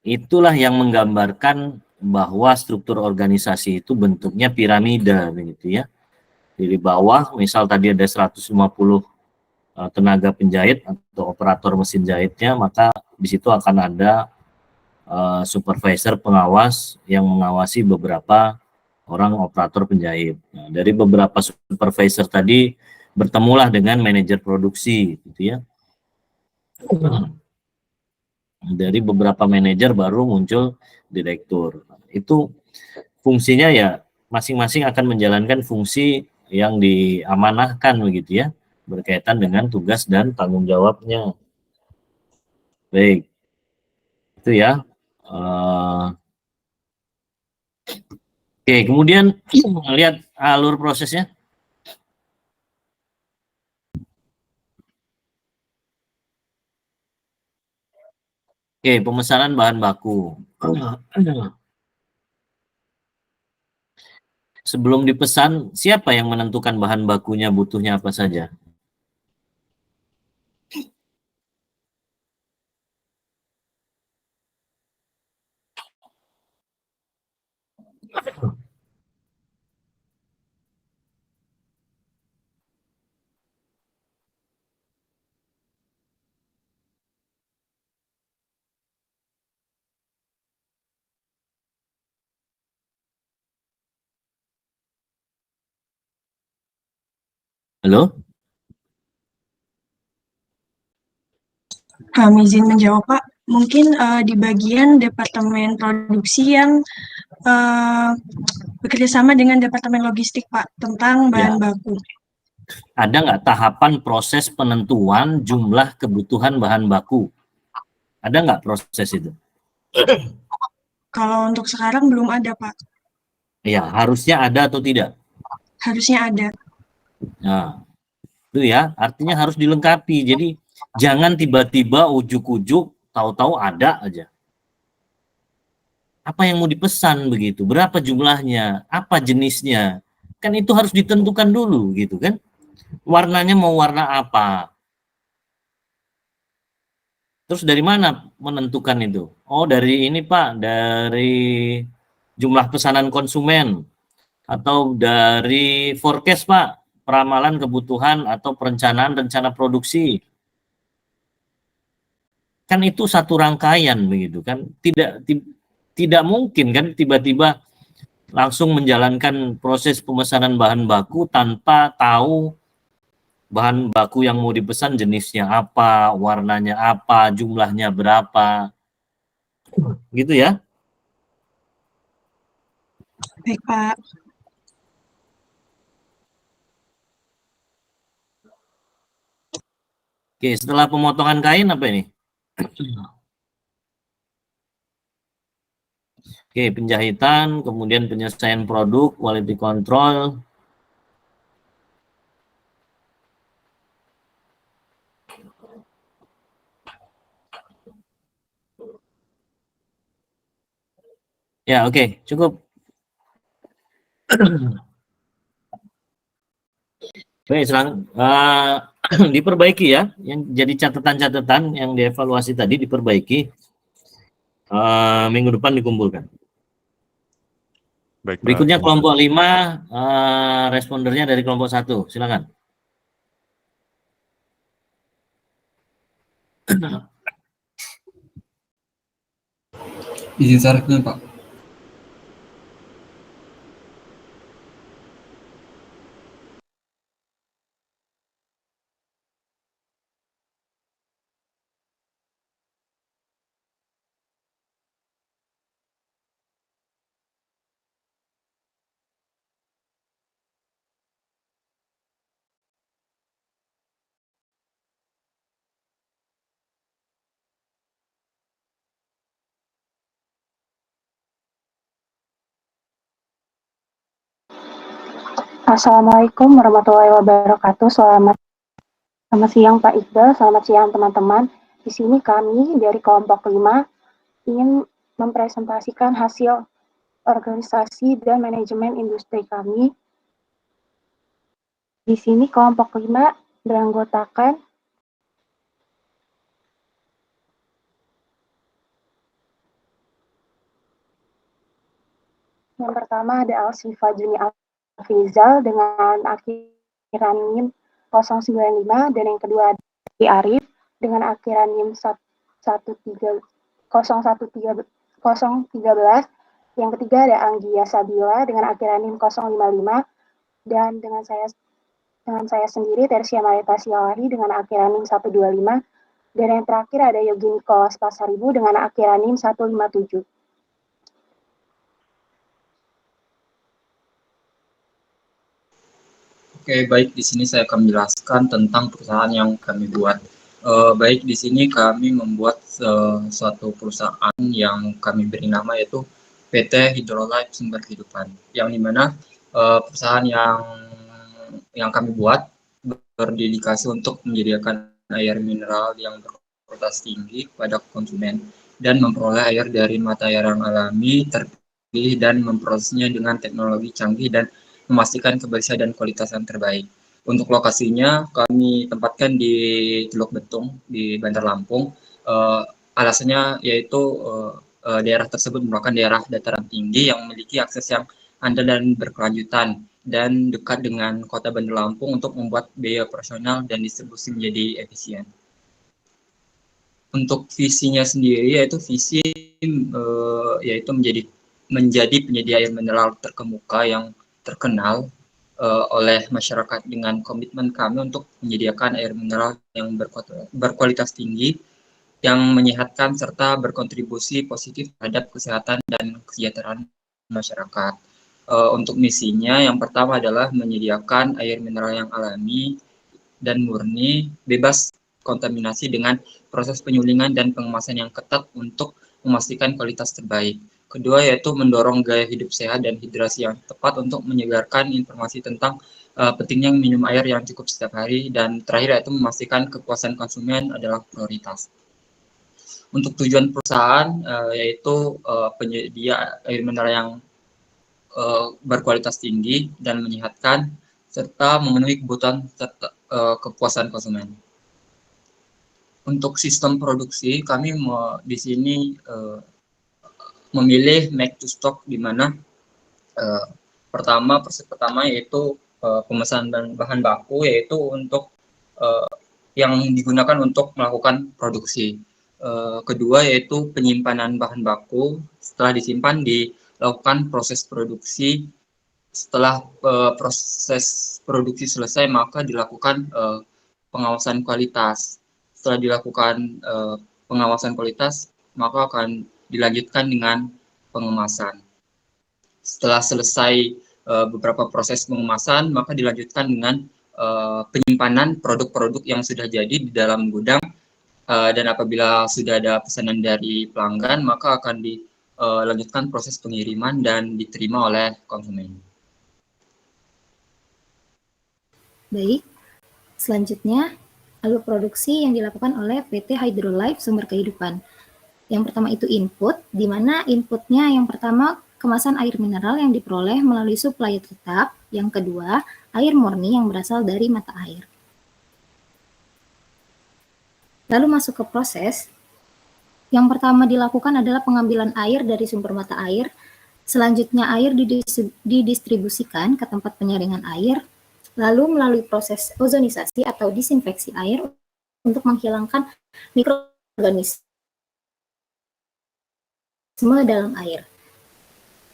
itulah yang menggambarkan bahwa struktur organisasi itu bentuknya piramida begitu ya. Di bawah misal tadi ada 150 tenaga penjahit atau operator mesin jahitnya, maka di situ akan ada supervisor pengawas yang mengawasi beberapa orang operator penjahit. Nah, dari beberapa supervisor tadi bertemulah dengan manajer produksi gitu ya. Dari beberapa manajer baru muncul direktur. Itu fungsinya ya masing-masing akan menjalankan fungsi yang diamanahkan begitu ya, berkaitan dengan tugas dan tanggung jawabnya. Baik, itu ya. Oke, kemudian lihat alur prosesnya. Oke, pemesanan bahan baku. Sebelum dipesan, siapa yang menentukan bahan bakunya butuhnya apa saja? Halo? Izin menjawab, Pak. Mungkin di bagian departemen produksi yang bekerja sama dengan departemen logistik, Pak, tentang bahan Ya. baku. Ada nggak tahapan proses penentuan jumlah kebutuhan bahan baku? Ada nggak proses itu? Kalau untuk sekarang belum ada, Pak. Ya, harusnya ada atau tidak? Harusnya ada. Nah, itu ya, artinya harus dilengkapi. Jadi jangan tiba-tiba ujuk-ujuk tahu-tahu ada aja. Apa yang mau dipesan begitu? Berapa jumlahnya? Apa jenisnya? Kan itu harus ditentukan dulu gitu kan. Warnanya mau warna apa? Terus dari mana menentukan itu? Oh, dari ini Pak, dari jumlah pesanan konsumen atau dari forecast Pak, peramalan kebutuhan atau perencanaan rencana produksi. Kan itu satu rangkaian begitu kan. Tidak mungkin kan tiba-tiba langsung menjalankan proses pemesanan bahan baku tanpa tahu bahan baku yang mau dipesan jenisnya apa, warnanya apa, jumlahnya berapa. Gitu ya. Baik, Pak. Oke, setelah pemotongan kain apa ini? Oke, penjahitan, kemudian penyelesaian produk, quality control. Ya, oke, cukup. Baik, diperbaiki ya, yang jadi catatan-catatan yang dievaluasi tadi diperbaiki, minggu depan dikumpulkan. Baik, Pak. Berikutnya kelompok 5, respondernya dari kelompok 1, silakan. Izin sarannya, Pak. Assalamualaikum warahmatullahi wabarakatuh. Selamat siang Pak Iqbal, selamat siang teman-teman. Di sini kami dari kelompok 5 ingin mempresentasikan hasil organisasi dan manajemen industri kami. Di sini kelompok 5 beranggotakan yang pertama ada Alsifa Juni Afrizal dengan akhiran NIM 095 dan yang kedua ada Arif dengan akhiran NIM 013. Yang ketiga ada Anggia Sabila dengan akhiran NIM 055 dan dengan saya sendiri Tersia Marita Sialari dengan akhiran NIM 125 dan yang terakhir ada Yogi Nikolas Pasaribu dengan akhiran NIM 157. Oke, baik, di sini saya akan menjelaskan tentang perusahaan yang kami buat. Baik, di sini kami membuat suatu perusahaan yang kami beri nama yaitu PT Hydrolife Sumber Kehidupan, yang dimana perusahaan yang kami buat berdedikasi untuk menyediakan air mineral yang berkualitas tinggi kepada konsumen dan memperoleh air dari mata air yang alami, terpilih, dan memprosesnya dengan teknologi canggih dan memastikan kebersihan dan kualitas yang terbaik. Untuk lokasinya kami tempatkan di Teluk Betung di Bandar Lampung. Alasannya yaitu daerah tersebut merupakan daerah dataran tinggi yang memiliki akses yang andal dan berkelanjutan dan dekat dengan kota Bandar Lampung untuk membuat biaya operasional dan distribusi menjadi efisien. Untuk visinya sendiri yaitu yaitu menjadi penyedia air mineral terkemuka yang terkenal oleh masyarakat dengan komitmen kami untuk menyediakan air mineral yang berkualitas tinggi, yang menyehatkan serta berkontribusi positif terhadap kesehatan dan kesejahteraan masyarakat. Untuk misinya yang pertama adalah menyediakan air mineral yang alami dan murni, bebas kontaminasi dengan proses penyulingan dan pengemasan yang ketat untuk memastikan kualitas terbaik. Kedua yaitu mendorong gaya hidup sehat dan hidrasi yang tepat untuk menyegarkan informasi tentang pentingnya minum air yang cukup setiap hari. Dan terakhir yaitu memastikan kepuasan konsumen adalah prioritas. Untuk tujuan perusahaan yaitu penyedia air mineral yang berkualitas tinggi dan menyehatkan serta memenuhi kebutuhan serta kepuasan konsumen. Untuk sistem produksi kami di sini memilih make to stock, di mana proses pertama yaitu pemesanan bahan baku, yaitu untuk yang digunakan untuk melakukan produksi. Kedua yaitu penyimpanan bahan baku, setelah disimpan dilakukan proses produksi. Setelah proses produksi selesai maka dilakukan pengawasan kualitas. Setelah dilakukan pengawasan kualitas maka akan dilanjutkan dengan pengemasan. Setelah selesai beberapa proses pengemasan maka dilanjutkan dengan penyimpanan produk-produk yang sudah jadi di dalam gudang. Dan apabila sudah ada pesanan dari pelanggan, maka akan dilanjutkan proses pengiriman dan diterima oleh konsumen. Baik, selanjutnya alur produksi yang dilakukan oleh PT Hydrolife Sumber Kehidupan. Yang pertama itu input, di mana inputnya yang pertama kemasan air mineral yang diperoleh melalui supplier tetap, yang kedua air murni yang berasal dari mata air. Lalu masuk ke proses. Yang pertama dilakukan adalah pengambilan air dari sumber mata air. Selanjutnya air didistribusikan ke tempat penyaringan air, lalu melalui proses ozonisasi atau disinfeksi air untuk menghilangkan mikroorganisme dalam air.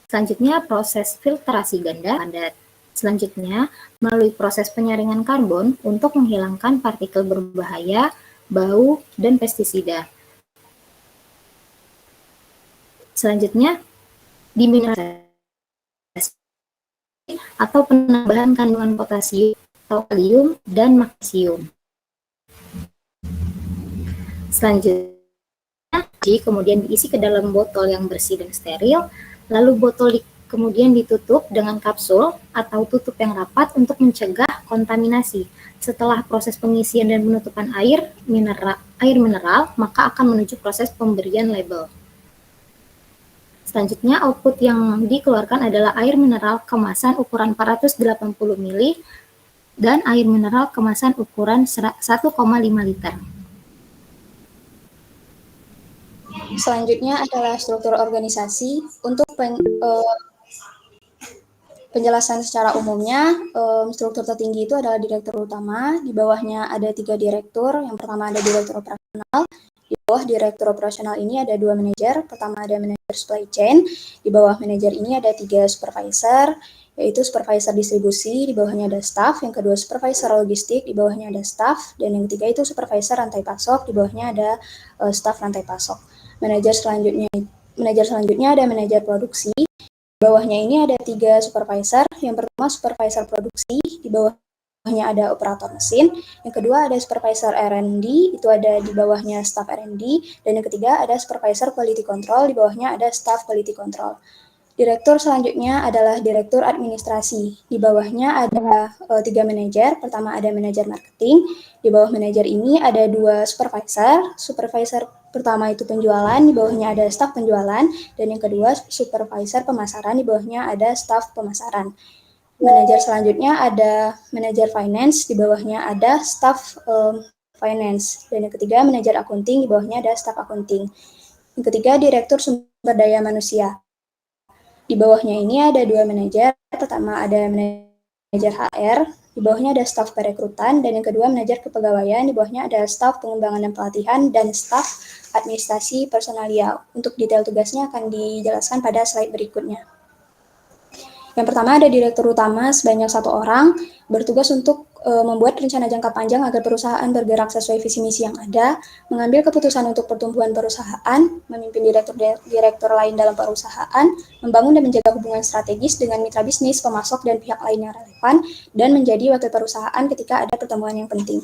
Selanjutnya proses filtrasi ganda padat. Selanjutnya melalui proses penyaringan karbon untuk menghilangkan partikel berbahaya, bau, dan pestisida. Selanjutnya, dimineralisasi atau penambahan kandungan potasium, kalium, dan magnesium. Selanjutnya, kemudian diisi ke dalam botol yang bersih dan steril, lalu botol kemudian ditutup dengan kapsul atau tutup yang rapat untuk mencegah kontaminasi. Setelah proses pengisian dan penutupan air mineral, maka akan menuju proses pemberian label. Selanjutnya, output yang dikeluarkan adalah air mineral kemasan ukuran 480 ml dan air mineral kemasan ukuran 1,5 liter. Selanjutnya adalah struktur organisasi. Untuk penjelasan secara umumnya, struktur tertinggi itu adalah direktur utama, di bawahnya ada 3 direktur. Yang pertama ada direktur operasional, di bawah direktur operasional ini ada 2 manajer. Pertama ada manajer supply chain, di bawah manajer ini ada 3 supervisor, yaitu supervisor distribusi, di bawahnya ada staff. Yang kedua supervisor logistik, di bawahnya ada staff. Dan yang ketiga itu supervisor rantai pasok, di bawahnya ada staff rantai pasok. Manajer selanjutnya ada manajer produksi. Di bawahnya ini ada 3 supervisor. Yang pertama supervisor produksi, di bawahnya ada operator mesin. Yang kedua ada supervisor R&D, itu ada di bawahnya staff R&D. Dan yang ketiga ada supervisor quality control, di bawahnya ada staff quality control. Direktur selanjutnya adalah direktur administrasi. Di bawahnya ada 3 manajer. Pertama ada manajer marketing. Di bawah manajer ini ada 2 supervisor. Supervisor pertama itu penjualan, di bawahnya ada staf penjualan. Dan yang kedua supervisor pemasaran, di bawahnya ada staf pemasaran. Manajer selanjutnya ada manajer finance, di bawahnya ada staf finance. Dan yang ketiga manajer accounting, di bawahnya ada staf accounting. Yang ketiga direktur sumber daya manusia. Di bawahnya ini ada 2 manajer. Pertama ada manajer HR, di bawahnya ada staf perekrutan, dan yang kedua manajer kepegawaian, di bawahnya ada staf pengembangan dan pelatihan, dan staf administrasi personalia. Untuk detail tugasnya akan dijelaskan pada slide berikutnya. Yang pertama ada direktur utama sebanyak 1 orang, bertugas untuk membuat rencana jangka panjang agar perusahaan bergerak sesuai visi misi yang ada, mengambil keputusan untuk pertumbuhan perusahaan, memimpin direktur lain dalam perusahaan, membangun dan menjaga hubungan strategis dengan mitra bisnis, pemasok, dan pihak lain yang relevan, dan menjadi wakil perusahaan ketika ada pertemuan yang penting.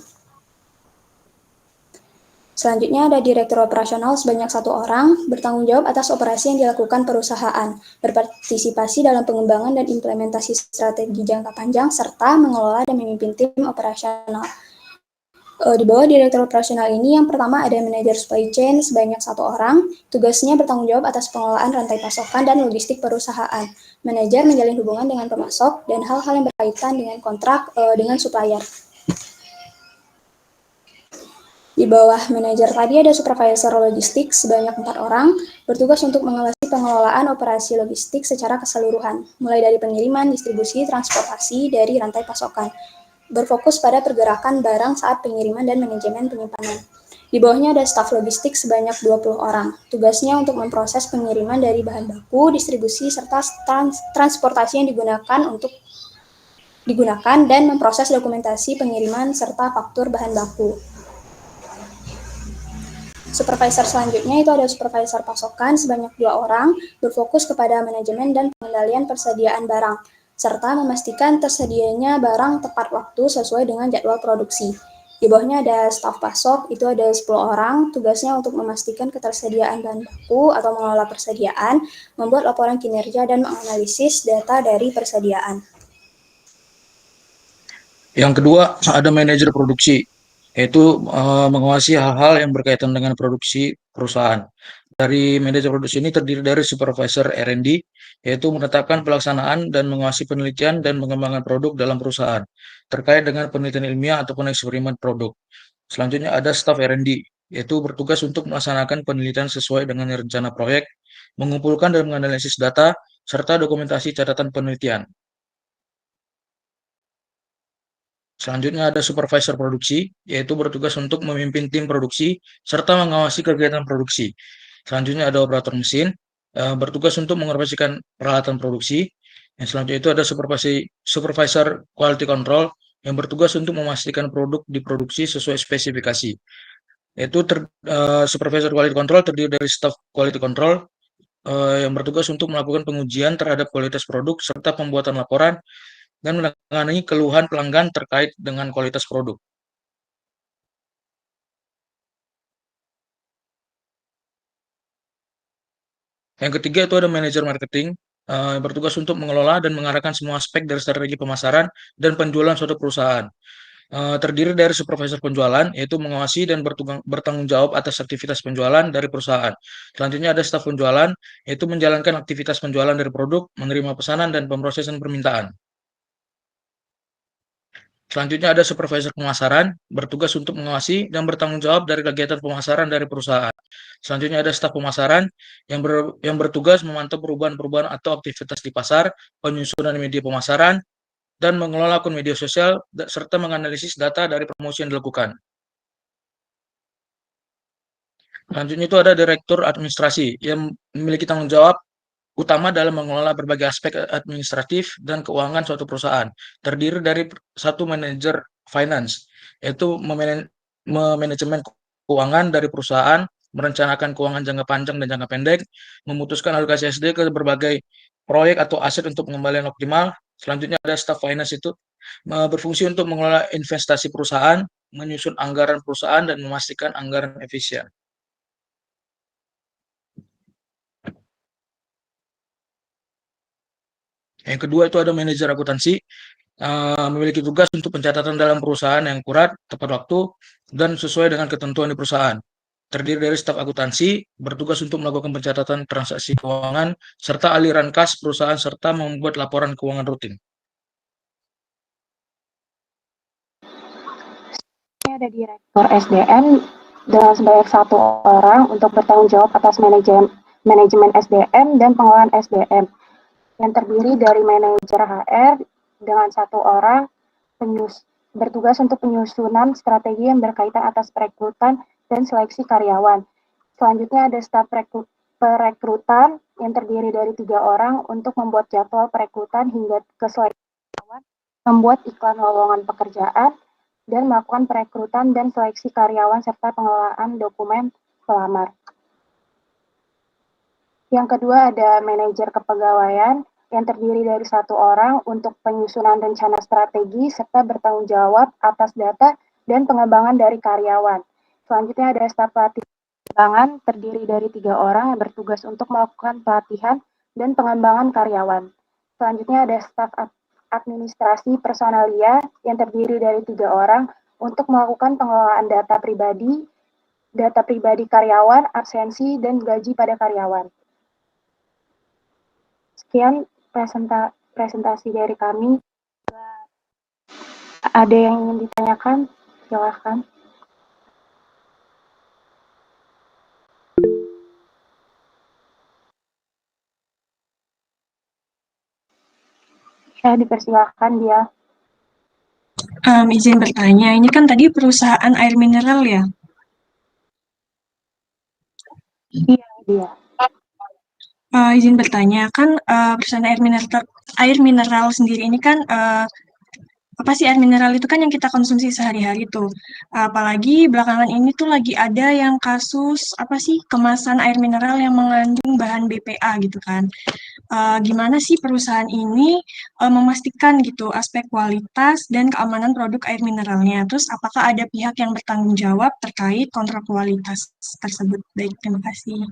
Selanjutnya ada direktur operasional sebanyak 1 orang, bertanggung jawab atas operasi yang dilakukan perusahaan, berpartisipasi dalam pengembangan dan implementasi strategi jangka panjang, serta mengelola dan memimpin tim operasional. Di bawah direktur operasional ini, yang pertama ada manajer supply chain sebanyak 1 orang, tugasnya bertanggung jawab atas pengelolaan rantai pasokan dan logistik perusahaan. Manajer menjalin hubungan dengan pemasok dan hal-hal yang berkaitan dengan kontrak dengan supplier. Di bawah manajer tadi ada supervisor logistik sebanyak 4 orang, bertugas untuk mengawasi pengelolaan operasi logistik secara keseluruhan, mulai dari pengiriman, distribusi, transportasi dari rantai pasokan. Berfokus pada pergerakan barang saat pengiriman dan manajemen penyimpanan. Di bawahnya ada staf logistik sebanyak 20 orang, tugasnya untuk memproses pengiriman dari bahan baku, distribusi, serta transportasi yang digunakan dan memproses dokumentasi pengiriman serta faktur bahan baku. Supervisor selanjutnya itu ada supervisor pasokan sebanyak 2 orang, berfokus kepada manajemen dan pengendalian persediaan barang, serta memastikan tersedianya barang tepat waktu sesuai dengan jadwal produksi. Di bawahnya ada staf pasok, itu ada 10 orang, tugasnya untuk memastikan ketersediaan bahan baku atau mengelola persediaan, membuat laporan kinerja dan menganalisis data dari persediaan. Yang kedua, ada manajer produksi, yaitu mengawasi hal-hal yang berkaitan dengan produksi perusahaan. Dari manajer produksi ini terdiri dari supervisor R&D, yaitu menetapkan pelaksanaan dan mengawasi penelitian dan pengembangan produk dalam perusahaan, terkait dengan penelitian ilmiah ataupun eksperimen produk. Selanjutnya ada staf R&D, yaitu bertugas untuk melaksanakan penelitian sesuai dengan rencana proyek, mengumpulkan dan menganalisis data, serta dokumentasi catatan penelitian. Selanjutnya ada supervisor produksi, yaitu bertugas untuk memimpin tim produksi serta mengawasi kegiatan produksi. Selanjutnya ada operator mesin, bertugas untuk mengoperasikan peralatan produksi. Yang selanjutnya itu ada supervisor quality control, yang bertugas untuk memastikan produk diproduksi sesuai spesifikasi. Yaitu supervisor quality control terdiri dari staff quality control, yang bertugas untuk melakukan pengujian terhadap kualitas produk serta pembuatan laporan dan menangani keluhan pelanggan terkait dengan kualitas produk. Yang ketiga itu ada manajer marketing, yang bertugas untuk mengelola dan mengarahkan semua aspek dari strategi pemasaran dan penjualan suatu perusahaan. Terdiri dari supervisor penjualan, yaitu mengawasi dan bertanggung jawab atas aktivitas penjualan dari perusahaan. Selanjutnya ada staf penjualan, yaitu menjalankan aktivitas penjualan dari produk, menerima pesanan, dan pemrosesan permintaan. Selanjutnya ada supervisor pemasaran, bertugas untuk mengawasi dan bertanggung jawab dari kegiatan pemasaran dari perusahaan. Selanjutnya ada staf pemasaran yang bertugas memantau perubahan-perubahan atau aktivitas di pasar, penyusunan media pemasaran, dan mengelola akun media sosial, serta menganalisis data dari promosi yang dilakukan. Selanjutnya itu ada direktur administrasi yang memiliki tanggung jawab utama dalam mengelola berbagai aspek administratif dan keuangan suatu perusahaan. Terdiri dari 1 manajer finance, yaitu memanajemen keuangan dari perusahaan, merencanakan keuangan jangka panjang dan jangka pendek, memutuskan alokasi SD ke berbagai proyek atau aset untuk pengembalian optimal. Selanjutnya ada staff finance, itu berfungsi untuk mengelola investasi perusahaan, menyusun anggaran perusahaan, dan memastikan anggaran efisien. Yang kedua itu ada manajer akuntansi, memiliki tugas untuk pencatatan dalam perusahaan yang akurat, tepat waktu, dan sesuai dengan ketentuan di perusahaan. Terdiri dari staf akuntansi, bertugas untuk melakukan pencatatan transaksi keuangan, serta aliran kas perusahaan, serta membuat laporan keuangan rutin. Ini ada direktur SDM dengan sebanyak 1 orang untuk bertanggung jawab atas manajemen SDM dan pengelolaan SDM. Yang terdiri dari manajer HR dengan 1 orang bertugas untuk penyusunan strategi yang berkaitan atas perekrutan dan seleksi karyawan. Selanjutnya ada staf perekrutan yang terdiri dari 3 orang untuk membuat jadwal perekrutan hingga ke seleksi karyawan, membuat iklan lowongan pekerjaan, dan melakukan perekrutan dan seleksi karyawan serta pengelolaan dokumen pelamar. Yang kedua ada manajer kepegawaian yang terdiri dari 1 orang untuk penyusunan rencana strategi serta bertanggung jawab atas data dan pengembangan dari karyawan. Selanjutnya ada staf pelatih pengembangan terdiri dari 3 orang yang bertugas untuk melakukan pelatihan dan pengembangan karyawan. Selanjutnya ada staf administrasi personalia yang terdiri dari 3 orang untuk melakukan pengelolaan data pribadi karyawan, absensi, dan gaji pada karyawan. Sekian presentasi dari kami. Ada yang ingin ditanyakan? Silahkan. Ya, dipersilakan dia. Izin bertanya, ini kan tadi perusahaan air mineral ya? Iya, dia. Izin bertanya, kan perusahaan air mineral sendiri ini kan apa sih air mineral itu kan yang kita konsumsi sehari-hari tuh. Apalagi belakangan ini tuh lagi ada yang kasus apa sih kemasan air mineral yang mengandung bahan BPA gitu kan. Gimana sih perusahaan ini memastikan gitu aspek kualitas dan keamanan produk air mineralnya. Terus apakah ada pihak yang bertanggung jawab terkait kontrol kualitas tersebut? Baik, terima kasih.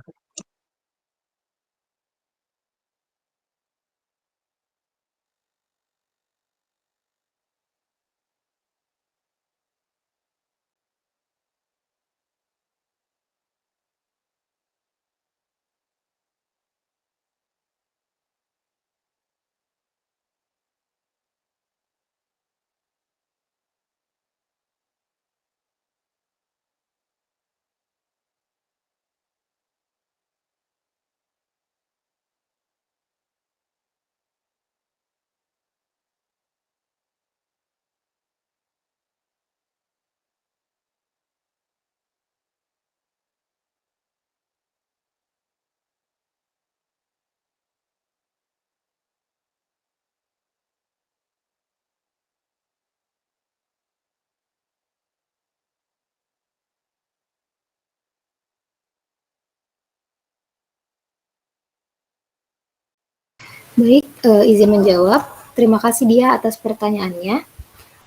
Baik, izin menjawab. Terima kasih Dia atas pertanyaannya.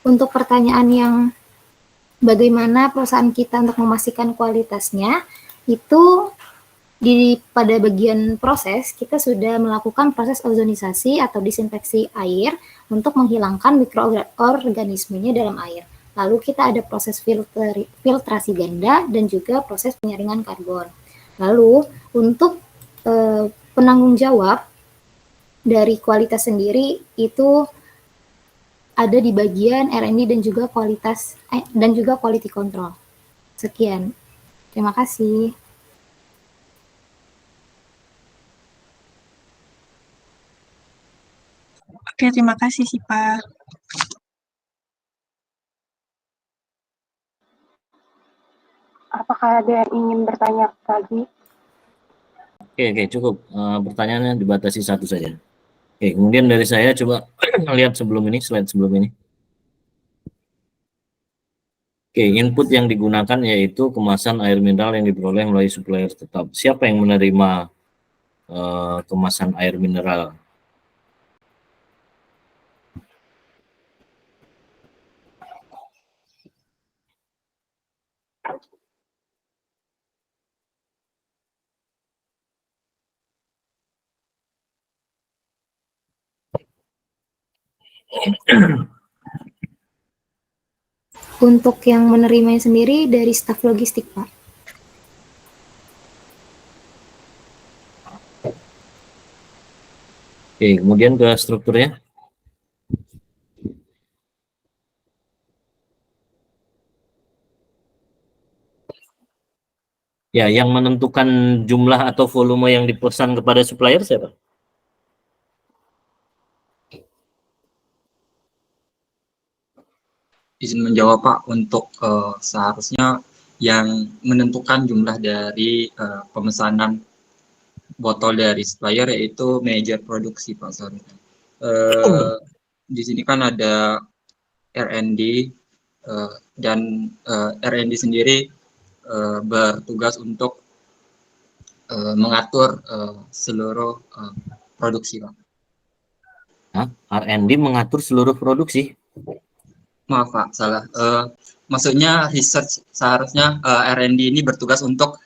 Untuk pertanyaan yang bagaimana perusahaan kita untuk memastikan kualitasnya, itu pada bagian proses kita sudah melakukan proses ozonisasi atau disinfeksi air untuk menghilangkan mikroorganismenya dalam air. Lalu kita ada proses filtrasi ganda dan juga proses penyaringan karbon. Lalu untuk penanggung jawab dari kualitas sendiri itu ada di bagian R&D dan juga quality control. Sekian. Terima kasih. Oke, terima kasih sih Pak. Apakah ada yang ingin bertanya lagi? Oke, cukup. Pertanyaannya dibatasi 1 saja. Oke, kemudian dari saya coba lihat slide sebelum ini. Oke, input yang digunakan yaitu kemasan air mineral yang diperoleh melalui supplier tetap. Siapa yang menerima kemasan air mineral? Untuk yang menerimanya sendiri dari staf logistik, Pak. Oke, kemudian ke strukturnya. Ya, yang menentukan jumlah atau volume yang dipesan kepada supplier siapa? Izin menjawab Pak, untuk seharusnya yang menentukan jumlah dari pemesanan botol dari supplier yaitu manajer produksi Pak sorry. Di sini kan ada R&D dan R&D sendiri bertugas untuk mengatur seluruh produksi Pak. R&D mengatur seluruh produksi? Maaf Pak, salah. Maksudnya research seharusnya R&D ini bertugas untuk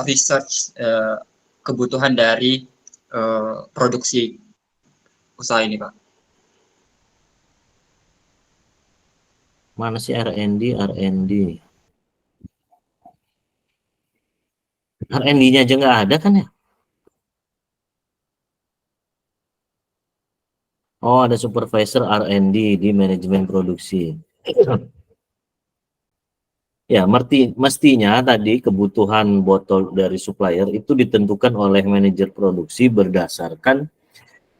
research kebutuhan dari produksi usaha ini Pak. Mana sih R&D? R&D-nya aja nggak ada kan ya? Oh, ada supervisor R&D di manajemen produksi. Ya, mestinya tadi kebutuhan botol dari supplier itu ditentukan oleh manajer produksi berdasarkan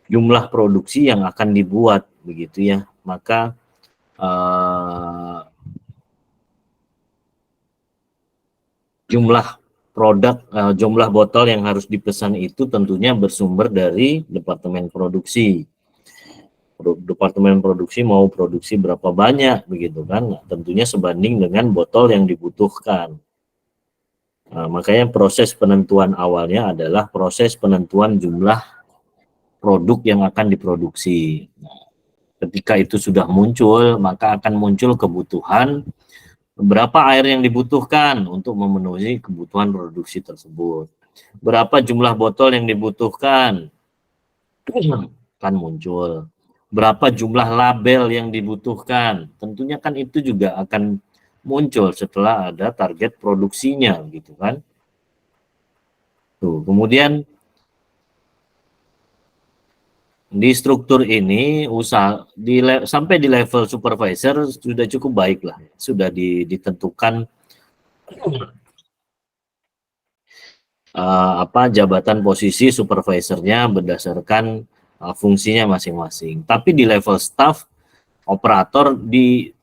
jumlah produksi yang akan dibuat, begitu ya. Maka jumlah produk, jumlah botol yang harus dipesan itu tentunya bersumber dari departemen produksi. Departemen produksi mau produksi berapa banyak begitu kan, nah, tentunya sebanding dengan botol yang dibutuhkan. Nah, makanya proses penentuan awalnya adalah proses penentuan jumlah produk yang akan diproduksi. Nah, ketika itu sudah muncul, maka akan muncul kebutuhan berapa air yang dibutuhkan untuk memenuhi kebutuhan produksi tersebut. Berapa jumlah botol yang dibutuhkan kan muncul. Berapa jumlah label yang dibutuhkan, tentunya kan itu juga akan muncul setelah ada target produksinya gitu kan. Tuh, kemudian di struktur ini sampai di level supervisor sudah cukup baik lah, sudah ditentukan jabatan posisi supervisornya berdasarkan fungsinya masing-masing. Tapi di level staff operator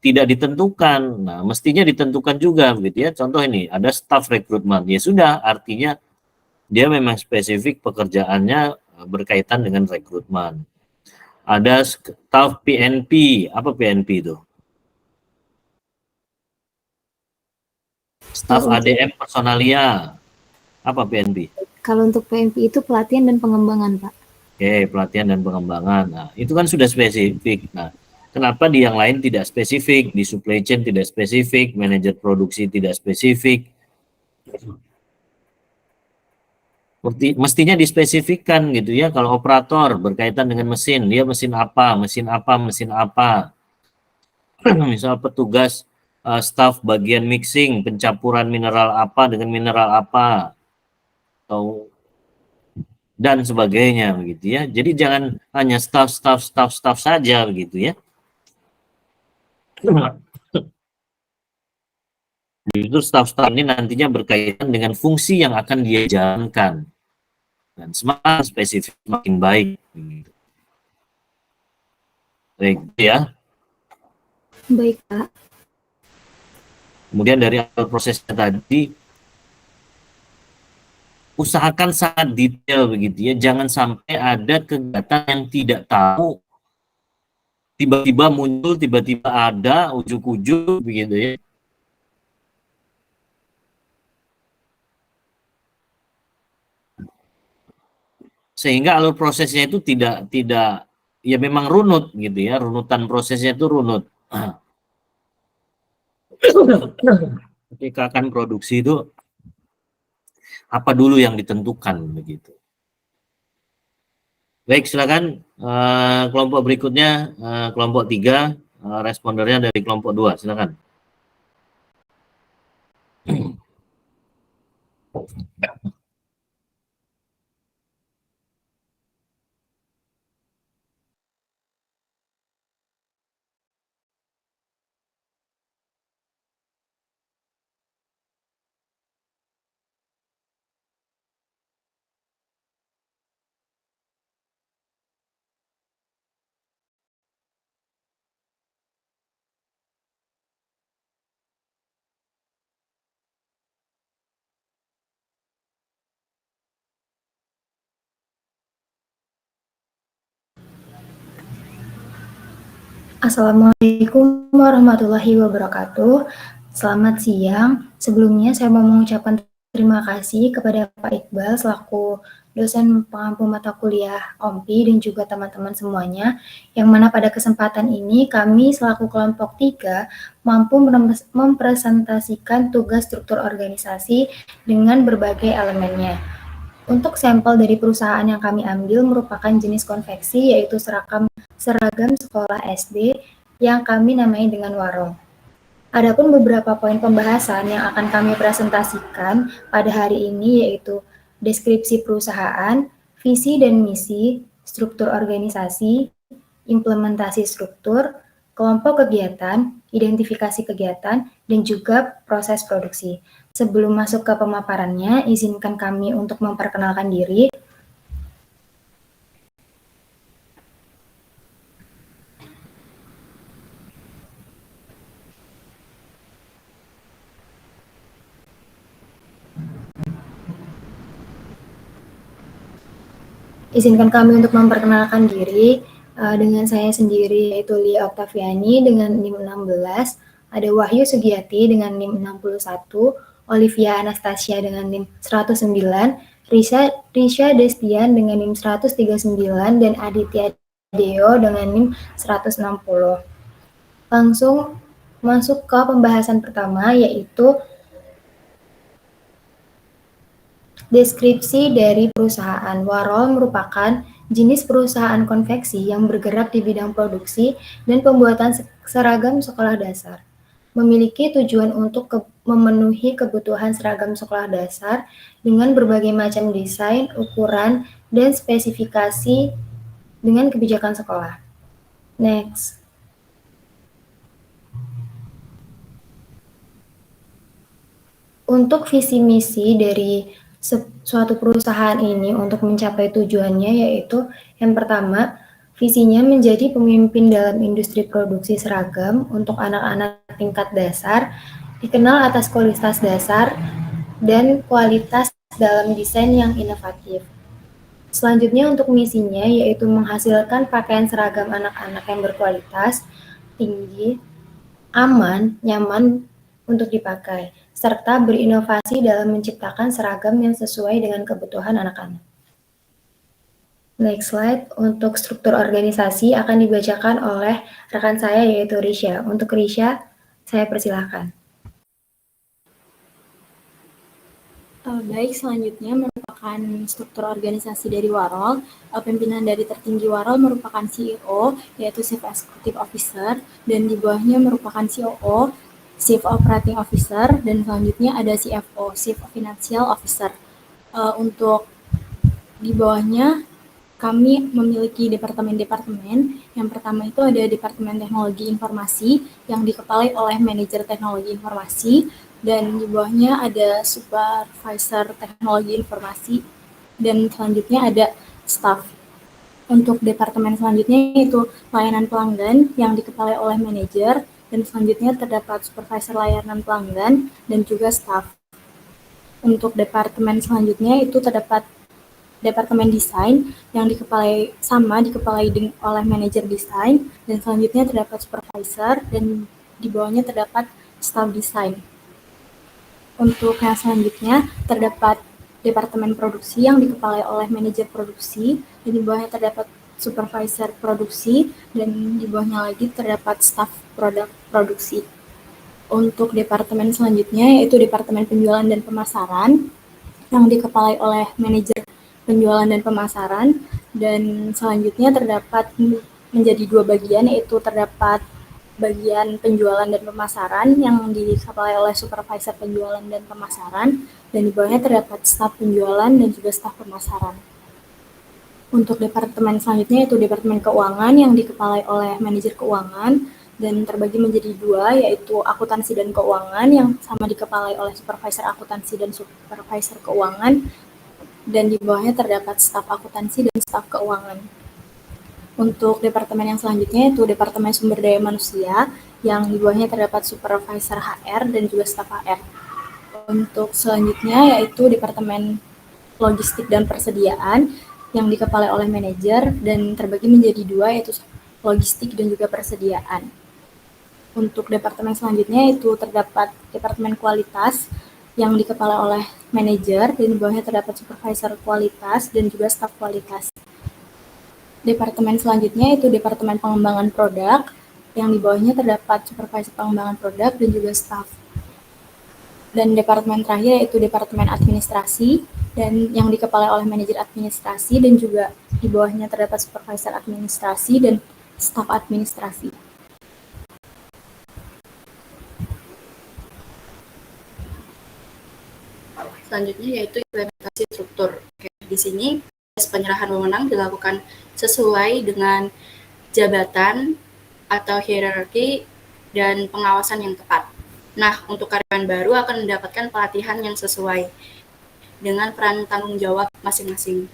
tidak ditentukan. Nah, mestinya ditentukan juga gitu ya. Contoh ini ada staff rekrutmen. Ya sudah, artinya dia memang spesifik pekerjaannya berkaitan dengan rekrutmen. Ada staff PNP. Apa PNP itu? Staff ADM personalia. Apa PNP? Kalau untuk PNP itu pelatihan dan pengembangan, Pak. Oke, pelatihan dan pengembangan. Nah, itu kan sudah spesifik. Nah, kenapa di yang lain tidak spesifik? Di supply chain tidak spesifik, manajer produksi tidak spesifik. Mestinya dispesifikkan gitu ya. Kalau operator berkaitan dengan mesin, dia mesin apa, mesin apa, mesin apa. Misal petugas staf bagian mixing, pencampuran mineral apa dengan mineral apa. Atau dan sebagainya begitu ya. Jadi jangan hanya staff saja begitu ya. Justru staff ini nantinya berkaitan dengan fungsi yang akan dia jalankan. Dan semakin spesifik semakin baik. Baik ya. Baik, Pak. Kemudian dari prosesnya tadi usahakan sangat detail begitu ya, jangan sampai ada kegiatan yang tidak tahu tiba-tiba muncul, tiba-tiba ada ujuk-ujuk begitu ya. Sehingga alur prosesnya itu tidak ya memang runut gitu ya, runutan prosesnya itu runut. Ketika akan produksi itu apa dulu yang ditentukan begitu. Baik, silakan kelompok berikutnya, kelompok 3, respondernya dari kelompok 2, silakan. Assalamualaikum warahmatullahi wabarakatuh. Selamat siang. Sebelumnya saya mau mengucapkan terima kasih kepada Pak Iqbal selaku dosen pengampu mata kuliah OMPI dan juga teman-teman semuanya, yang mana pada kesempatan ini kami selaku kelompok 3 mampu mempresentasikan tugas struktur organisasi dengan berbagai elemennya. Untuk sampel dari perusahaan yang kami ambil merupakan jenis konveksi, yaitu seragam sekolah SD yang kami namai dengan warung. Adapun beberapa poin pembahasan yang akan kami presentasikan pada hari ini yaitu deskripsi perusahaan, visi dan misi, struktur organisasi, implementasi struktur, kelompok kegiatan, identifikasi kegiatan, dan juga proses produksi. Sebelum masuk ke pemaparannya, izinkan kami untuk memperkenalkan diri. Izinkan kami untuk memperkenalkan diri dengan saya sendiri, yaitu Lia Oktaviani dengan NIM 16, ada Wahyu Sugiyati dengan NIM 61, Olivia Anastasia dengan NIM 109, Risha Destian dengan NIM 139, dan Aditya Deo dengan NIM 160. Langsung masuk ke pembahasan pertama, yaitu deskripsi dari perusahaan. Warol merupakan jenis perusahaan konveksi yang bergerak di bidang produksi dan pembuatan seragam sekolah dasar. Memiliki tujuan untuk memenuhi kebutuhan seragam sekolah dasar dengan berbagai macam desain, ukuran, dan spesifikasi dengan kebijakan sekolah. Next. Untuk visi misi dari suatu perusahaan ini untuk mencapai tujuannya, yaitu yang pertama, visinya menjadi pemimpin dalam industri produksi seragam untuk anak-anak tingkat dasar, dikenal atas kualitas dasar dan kualitas dalam desain yang inovatif. Selanjutnya untuk misinya yaitu menghasilkan pakaian seragam anak-anak yang berkualitas tinggi, aman, nyaman untuk dipakai, serta berinovasi dalam menciptakan seragam yang sesuai dengan kebutuhan anak-anak. Next slide, untuk struktur organisasi akan dibacakan oleh rekan saya yaitu Risha. Untuk Risha, saya persilahkan. Baik, selanjutnya merupakan struktur organisasi dari Warol. Pimpinan dari tertinggi Warol merupakan CEO, yaitu Chief Executive Officer, dan di bawahnya merupakan COO, Chief Operating Officer, dan selanjutnya ada CFO, Chief Financial Officer. Untuk di bawahnya kami memiliki departemen-departemen. Yang pertama itu ada Departemen Teknologi Informasi yang dikepalai oleh Manajer Teknologi Informasi, dan di bawahnya ada Supervisor Teknologi Informasi, dan selanjutnya ada Staff. Untuk departemen selanjutnya yaitu Layanan Pelanggan yang dikepalai oleh Manajer, dan selanjutnya terdapat Supervisor Layanan Pelanggan dan juga Staff. Untuk departemen selanjutnya itu terdapat Departemen Desain yang dikepalai oleh Manajer Desain, dan selanjutnya terdapat Supervisor, dan di bawahnya terdapat Staff Desain. Untuk yang selanjutnya terdapat Departemen Produksi yang dikepalai oleh Manajer Produksi, dan di bawahnya terdapat Supervisor Produksi, dan di bawahnya lagi terdapat Staff Produksi. Untuk departemen selanjutnya yaitu Departemen Penjualan dan Pemasaran yang dikepalai oleh Manajer Penjualan dan Pemasaran, dan selanjutnya terdapat menjadi dua bagian, yaitu terdapat bagian penjualan dan pemasaran yang dikepalai oleh Supervisor Penjualan dan Pemasaran, dan di bawahnya terdapat Staf Penjualan dan juga Staf Pemasaran. Untuk departemen selanjutnya yaitu Departemen Keuangan yang dikepalai oleh Manajer Keuangan, dan terbagi menjadi dua, yaitu Akuntansi dan Keuangan yang sama dikepalai oleh Supervisor Akuntansi dan Supervisor Keuangan, dan di bawahnya terdapat Staf Akuntansi dan Staf Keuangan. Untuk departemen yang selanjutnya yaitu Departemen Sumber Daya Manusia yang di bawahnya terdapat Supervisor HR dan juga Staf HR. Untuk selanjutnya yaitu Departemen Logistik dan Persediaan yang dikepalai oleh Manajer dan terbagi menjadi dua, yaitu logistik, dan juga persediaan. Untuk departemen selanjutnya itu terdapat departemen kualitas yang dikepalai oleh manajer, dan di bawahnya terdapat supervisor kualitas dan juga staf kualitas. Departemen selanjutnya itu departemen pengembangan produk, yang di bawahnya terdapat supervisor pengembangan produk dan juga staf. Dan departemen terakhir yaitu departemen administrasi, dan yang dikepalai oleh manajer administrasi, dan juga di bawahnya terdapat supervisor administrasi dan staf administrasi. Selanjutnya yaitu implementasi struktur. Oke, di sini proses penyerahan wewenang dilakukan sesuai dengan jabatan atau hierarki dan pengawasan yang tepat. Nah, untuk karyawan baru akan mendapatkan pelatihan yang sesuai dengan peran tanggung jawab masing-masing.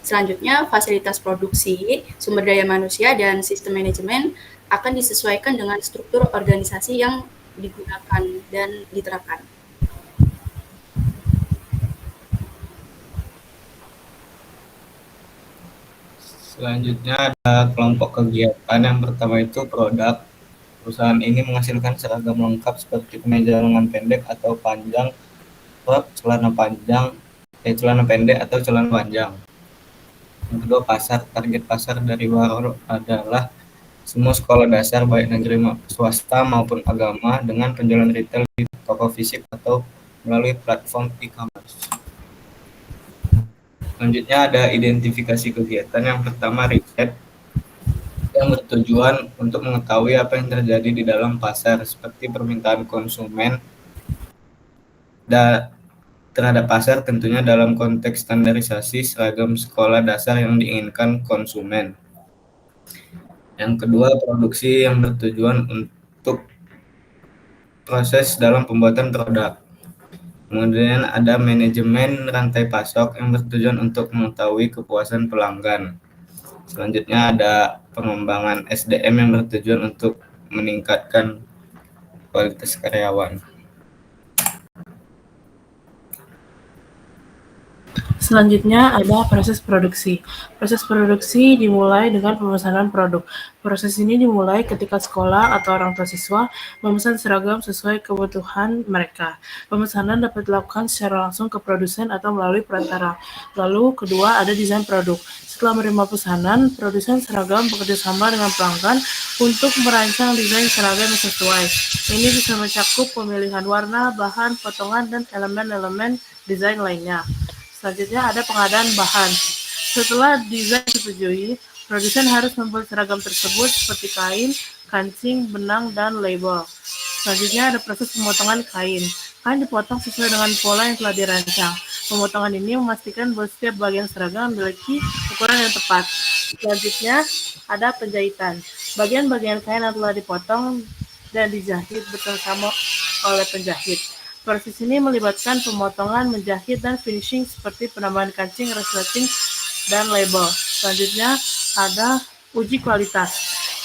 Selanjutnya, fasilitas produksi, sumber daya manusia, dan sistem manajemen akan disesuaikan dengan struktur organisasi yang digunakan dan diterapkan. Selanjutnya ada kelompok kegiatan. Yang pertama itu produk. Perusahaan ini menghasilkan seragam lengkap seperti kemeja lengan pendek atau panjang, rok, celana pendek atau celana panjang. Yang kedua pasar. Target pasar dari Waro adalah semua sekolah dasar baik negeri swasta maupun agama dengan penjualan retail di toko fisik atau melalui platform e-commerce. Selanjutnya ada identifikasi kegiatan. Yang pertama riset, yang bertujuan untuk mengetahui apa yang terjadi di dalam pasar seperti permintaan konsumen terhadap pasar, tentunya dalam konteks standarisasi seragam sekolah dasar yang diinginkan konsumen. Yang kedua produksi, yang bertujuan untuk proses dalam pembuatan produk. Kemudian ada manajemen rantai pasok yang bertujuan untuk mengetahui kepuasan pelanggan. Selanjutnya ada pengembangan SDM yang bertujuan untuk meningkatkan kualitas karyawan. Selanjutnya ada proses produksi. Proses produksi dimulai dengan pemesanan produk. Proses ini dimulai ketika sekolah atau orang tua siswa memesan seragam sesuai kebutuhan mereka. Pemesanan dapat dilakukan secara langsung ke produsen atau melalui perantara. Lalu kedua ada desain produk. Setelah menerima pesanan, produsen seragam bekerjasama dengan pelanggan untuk merancang desain seragam yang sesuai. Ini bisa mencakup pemilihan warna, bahan, potongan, dan elemen-elemen desain lainnya. Selanjutnya ada pengadaan bahan. Setelah desain disetujui, produsen harus membuat seragam tersebut seperti kain, kancing, benang, dan label. Selanjutnya ada proses pemotongan kain. Kain dipotong sesuai dengan pola yang telah dirancang. Pemotongan ini memastikan bahwa setiap bagian seragam memiliki ukuran yang tepat. Selanjutnya ada penjahitan. Bagian-bagian kain yang telah dipotong dan dijahit bersama oleh penjahit. Proses ini melibatkan pemotongan, menjahit, dan finishing seperti penambahan kancing, resleting, dan label. Selanjutnya ada uji kualitas.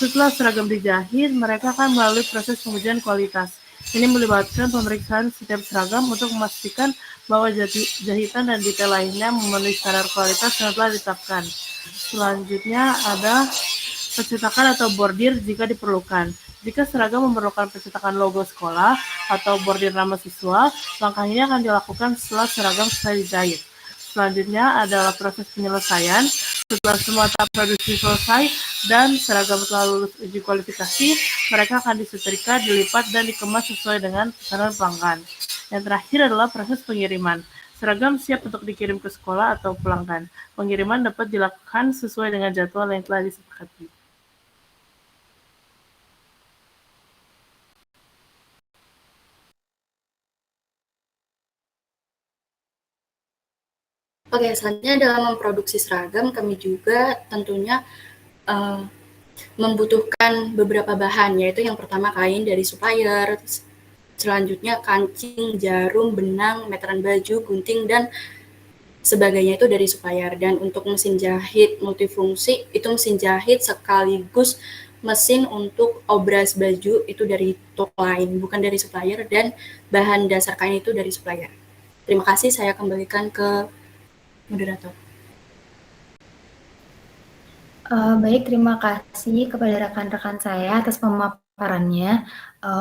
Setelah seragam dijahit, mereka akan melalui proses pengujian kualitas. Ini melibatkan pemeriksaan setiap seragam untuk memastikan bahwa jahitan dan detail lainnya memenuhi standar kualitas yang telah ditetapkan. Selanjutnya ada percetakan atau bordir jika diperlukan. Jika seragam memerlukan percetakan logo sekolah atau bordir nama siswa, langkah ini akan dilakukan setelah seragam selesai dijahit. Selanjutnya adalah proses penyelesaian. Setelah semua tahap produksi selesai dan seragam telah lulus uji kualifikasi, mereka akan disetrika, dilipat, dan dikemas sesuai dengan pesanan pelanggan. Yang terakhir adalah proses pengiriman. Seragam siap untuk dikirim ke sekolah atau pelanggan. Pengiriman dapat dilakukan sesuai dengan jadwal yang telah disepakati. Oke, selanjutnya dalam memproduksi seragam, kami juga tentunya membutuhkan beberapa bahan, yaitu yang pertama kain dari supplier, selanjutnya kancing, jarum, benang, meteran baju, gunting, dan sebagainya itu dari supplier. Dan untuk mesin jahit multifungsi, itu mesin jahit sekaligus mesin untuk obras baju itu dari toko lain, bukan dari supplier, dan bahan dasar kain itu dari supplier. Terima kasih, saya kembalikan ke moderator. Baik, terima kasih kepada rekan-rekan saya atas pemaparannya.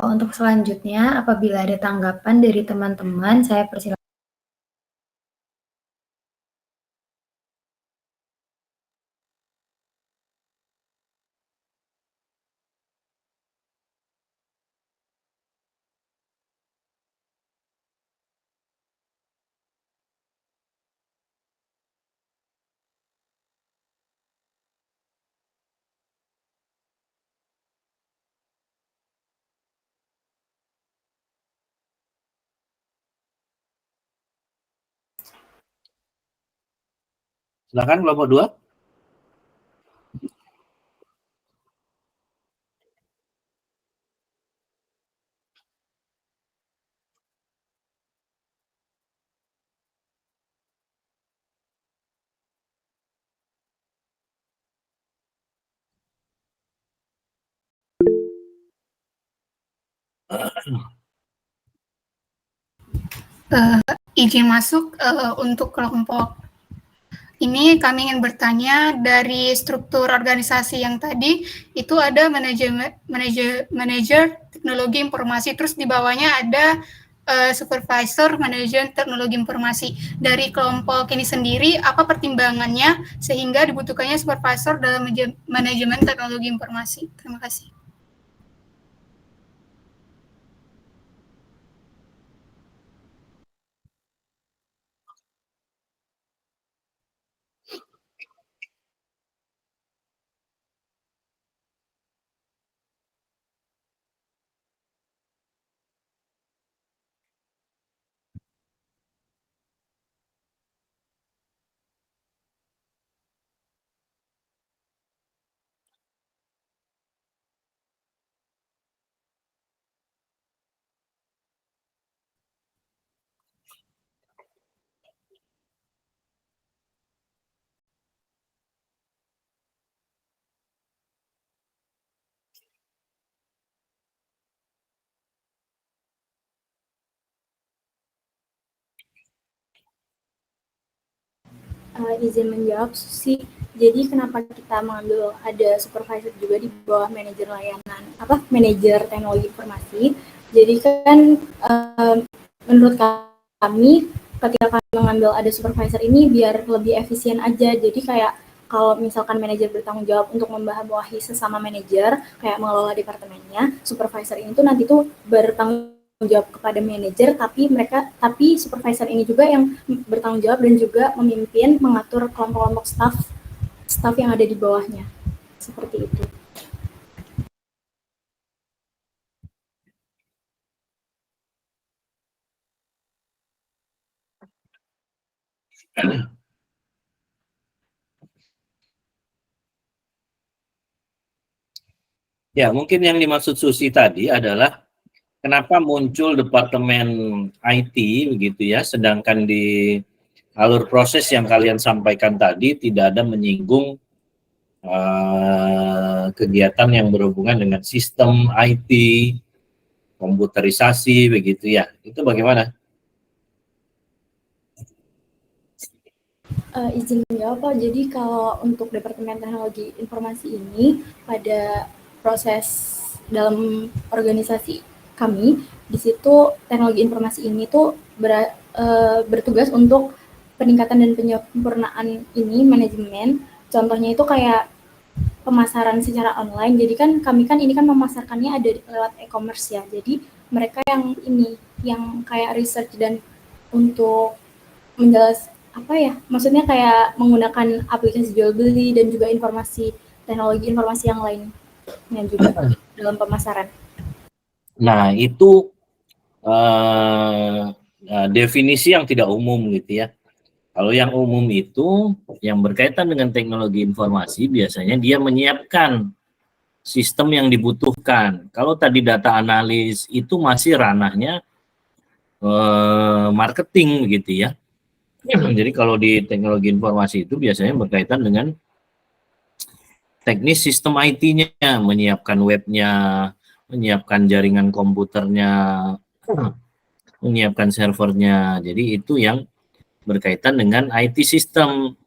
Untuk selanjutnya, apabila ada tanggapan dari teman-teman, saya persilakan. Silakan kelompok 2. Izin masuk untuk kelompok ini. Kami ingin bertanya, dari struktur organisasi yang tadi itu ada manajer teknologi informasi, terus di bawahnya ada supervisor manajer teknologi informasi. Dari kelompok ini sendiri, apa pertimbangannya sehingga dibutuhkannya supervisor dalam manajemen teknologi informasi? Terima kasih. Izin menjawab, Susi. Jadi kenapa kita mengambil ada supervisor juga di bawah manajer layanan, manajer teknologi informasi? Jadi kan menurut kami ketika kami mengambil ada supervisor ini biar lebih efisien aja. Jadi kayak kalau misalkan manajer bertanggung jawab untuk membawahi sesama manajer, kayak mengelola departemennya, supervisor ini tuh nanti tuh bertanggung jawab kepada manajer, tapi supervisor ini juga yang bertanggung jawab dan juga memimpin, mengatur kelompok-kelompok staff yang ada di bawahnya. Seperti itu. Ya, mungkin yang dimaksud Susi tadi adalah kenapa muncul departemen IT begitu ya, sedangkan di alur proses yang kalian sampaikan tadi tidak ada menyinggung kegiatan yang berhubungan dengan sistem IT, komputerisasi begitu ya. Itu bagaimana? Izin menjawab, Pak. Jadi kalau untuk Departemen Teknologi Informasi ini pada proses dalam organisasi kami, di situ teknologi informasi ini tuh bertugas untuk peningkatan dan penyempurnaan ini manajemen. Contohnya itu kayak pemasaran secara online. Jadi kan kami kan ini kan memasarkannya ada lewat e-commerce ya. Jadi mereka yang kayak research dan untuk maksudnya kayak menggunakan aplikasi jual beli dan juga teknologi informasi yang lain yang juga dalam pemasaran. Nah, itu definisi yang tidak umum gitu ya. Kalau yang umum itu yang berkaitan dengan teknologi informasi biasanya dia menyiapkan sistem yang dibutuhkan. Kalau tadi data analis itu masih ranahnya marketing gitu ya. Jadi kalau di teknologi informasi itu biasanya berkaitan dengan teknis sistem IT-nya, menyiapkan webnya, menyiapkan jaringan komputernya, menyiapkan servernya. Jadi itu yang berkaitan dengan IT system.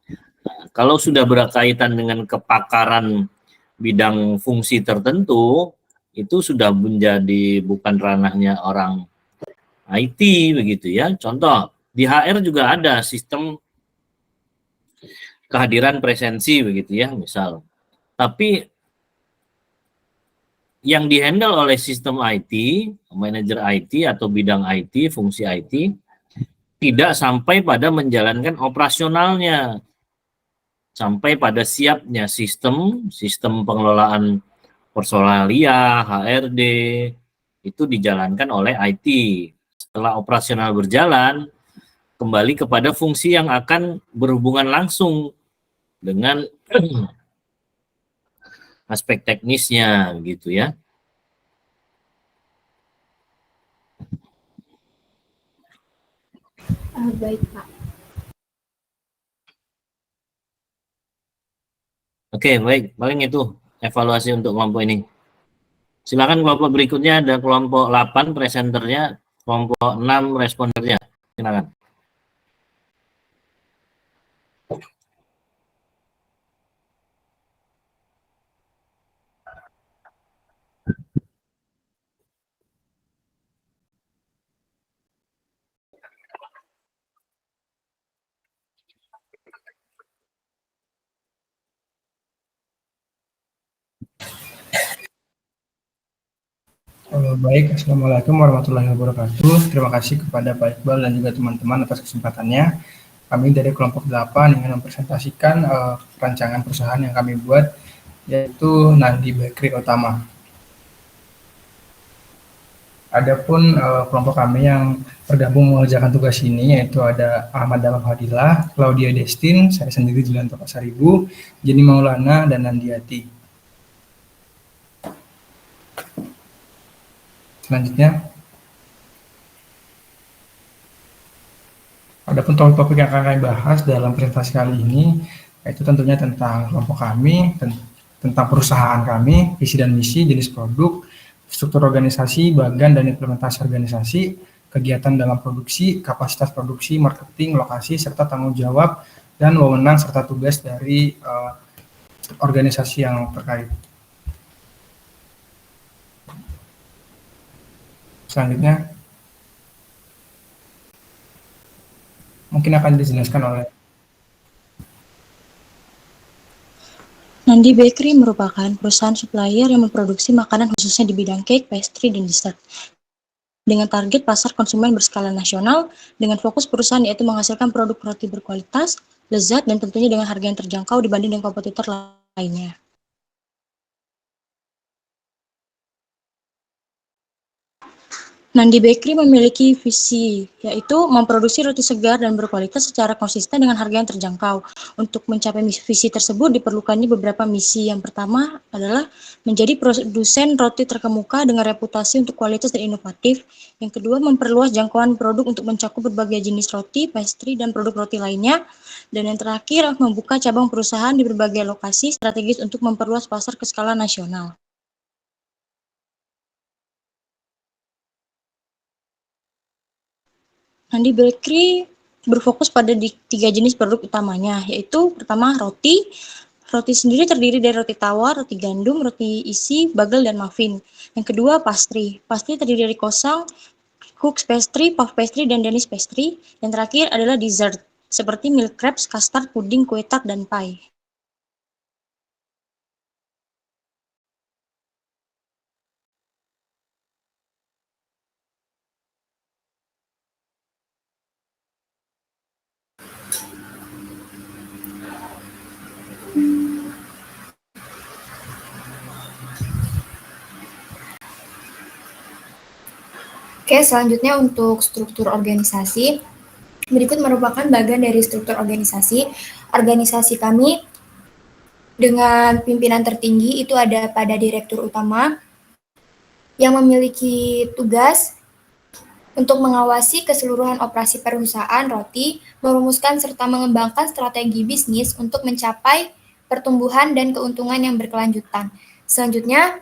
Kalau sudah berkaitan dengan kepakaran bidang fungsi tertentu, itu sudah menjadi bukan ranahnya orang IT begitu ya. Contoh, di HR juga ada sistem kehadiran presensi begitu ya, misal. Tapi yang dihandle oleh sistem IT, manajer IT atau bidang IT, fungsi IT, tidak sampai pada menjalankan operasionalnya, sampai pada siapnya sistem pengelolaan personalia, HRD, itu dijalankan oleh IT. Setelah operasional berjalan, kembali kepada fungsi yang akan berhubungan langsung dengan aspek teknisnya, gitu ya. Baik, Pak. Oke, baik. Paling itu evaluasi untuk kelompok ini. Silakan kelompok berikutnya, ada kelompok 8 presenternya, kelompok 6 respondernya. Silakan. Baik, Assalamualaikum warahmatullahi wabarakatuh. Terima kasih kepada Pak Iqbal dan juga teman-teman atas kesempatannya. Kami dari kelompok 8 ingin mempresentasikan rancangan perusahaan yang kami buat, yaitu Nandi Bakery Utama. Adapun kelompok kami yang tergabung mengerjakan tugas ini, yaitu ada Ahmad Dama Fadilah, Claudia Destin, saya sendiri Julianto Pasaribu, Jenny Maulana, dan Nandiati. Selanjutnya, adapun topik yang akan kami bahas dalam presentasi kali ini, yaitu tentunya tentang kelompok kami, tentang perusahaan kami, visi dan misi, jenis produk, struktur organisasi, bagan dan implementasi organisasi, kegiatan dalam produksi, kapasitas produksi, marketing, lokasi, serta tanggung jawab dan wewenang serta tugas dari organisasi yang terkait. Selanjutnya, mungkin akan dijelaskan oleh Nandi Bakery merupakan perusahaan supplier yang memproduksi makanan khususnya di bidang cake, pastry, dan dessert. Dengan target pasar konsumen berskala nasional, dengan fokus perusahaan yaitu menghasilkan produk roti berkualitas, lezat, dan tentunya dengan harga yang terjangkau dibanding dengan kompetitor lainnya. Nandi Bakery memiliki visi, yaitu memproduksi roti segar dan berkualitas secara konsisten dengan harga yang terjangkau. Untuk mencapai visi tersebut diperlukannya beberapa misi. Yang pertama adalah menjadi produsen roti terkemuka dengan reputasi untuk kualitas dan inovatif. Yang kedua, memperluas jangkauan produk untuk mencakup berbagai jenis roti, pastry, dan produk roti lainnya. Dan yang terakhir, membuka cabang perusahaan di berbagai lokasi strategis untuk memperluas pasar ke skala nasional. Nandi Bakery berfokus pada 3 jenis produk utamanya, yaitu pertama roti. Roti sendiri terdiri dari roti tawar, roti gandum, roti isi, bagel, dan muffin. Yang kedua pastry. Pastry terdiri dari croissant, cookies pastry, puff pastry, dan Danish pastry. Yang terakhir adalah dessert, seperti milk crepes, custard, puding, kue tart, dan pie. Oke, selanjutnya untuk struktur organisasi. Berikut merupakan bagian dari struktur organisasi. Organisasi kami dengan pimpinan tertinggi itu ada pada direktur utama yang memiliki tugas untuk mengawasi keseluruhan operasi perusahaan roti, merumuskan serta mengembangkan strategi bisnis untuk mencapai pertumbuhan dan keuntungan yang berkelanjutan. Selanjutnya,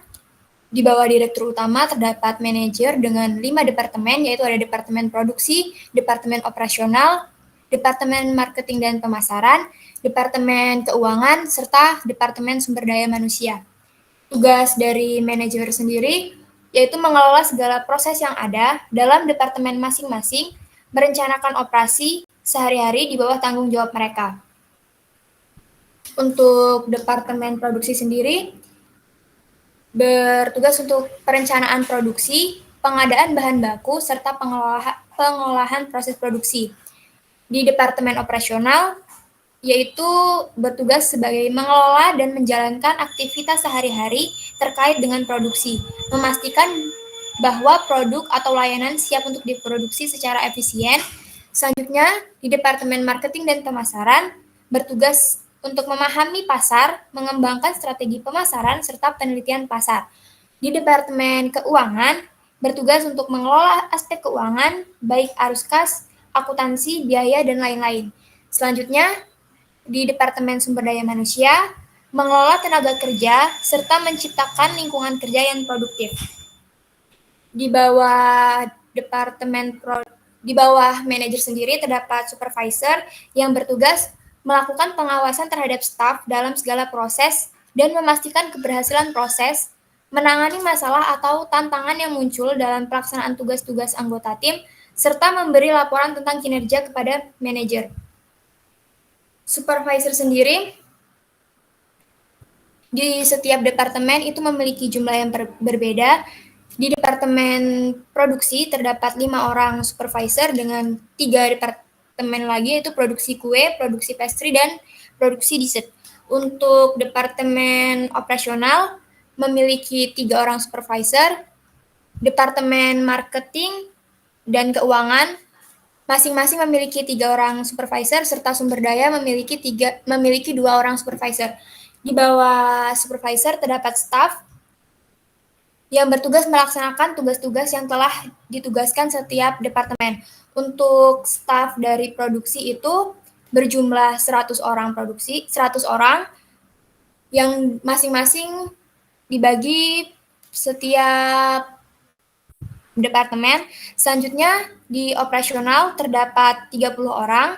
di bawah direktur utama terdapat manajer dengan 5 departemen, yaitu ada departemen produksi, departemen operasional, Departemen Marketing dan Pemasaran, Departemen Keuangan, serta Departemen Sumber Daya Manusia. Tugas dari manajer sendiri yaitu mengelola segala proses yang ada dalam departemen masing-masing, merencanakan operasi sehari-hari di bawah tanggung jawab mereka. Untuk Departemen Produksi sendiri, bertugas untuk perencanaan produksi, pengadaan bahan baku, serta pengolahan proses produksi. Di Departemen Operasional, yaitu bertugas sebagai mengelola dan menjalankan aktivitas sehari-hari terkait dengan produksi, memastikan bahwa produk atau layanan siap untuk diproduksi secara efisien. Selanjutnya, di Departemen Marketing dan Pemasaran, bertugas untuk memahami pasar, mengembangkan strategi pemasaran, serta penelitian pasar. Di Departemen Keuangan, bertugas untuk mengelola aspek keuangan, baik arus kas, akuntansi, biaya, dan lain-lain. Selanjutnya, di Departemen Sumber Daya Manusia, mengelola tenaga kerja, serta menciptakan lingkungan kerja yang produktif. Di bawah manajer sendiri terdapat supervisor yang bertugas melakukan pengawasan terhadap staf dalam segala proses dan memastikan keberhasilan proses, menangani masalah atau tantangan yang muncul dalam pelaksanaan tugas-tugas anggota tim, serta memberi laporan tentang kinerja kepada manajer. Supervisor sendiri di setiap departemen itu memiliki jumlah yang berbeda. Di Departemen Produksi terdapat 5 orang supervisor dengan 3 departemen lagi, yaitu produksi kue, produksi pastry, dan produksi dessert. Untuk Departemen Operasional memiliki 3 orang supervisor. Departemen Marketing dan Keuangan masing-masing memiliki 3 orang supervisor, serta sumber daya memiliki 2 orang supervisor. Di bawah supervisor terdapat staf yang bertugas melaksanakan tugas-tugas yang telah ditugaskan setiap departemen. Untuk staf dari produksi itu berjumlah 100 orang yang masing-masing dibagi setiap departemen. Selanjutnya, di operasional terdapat 30 orang.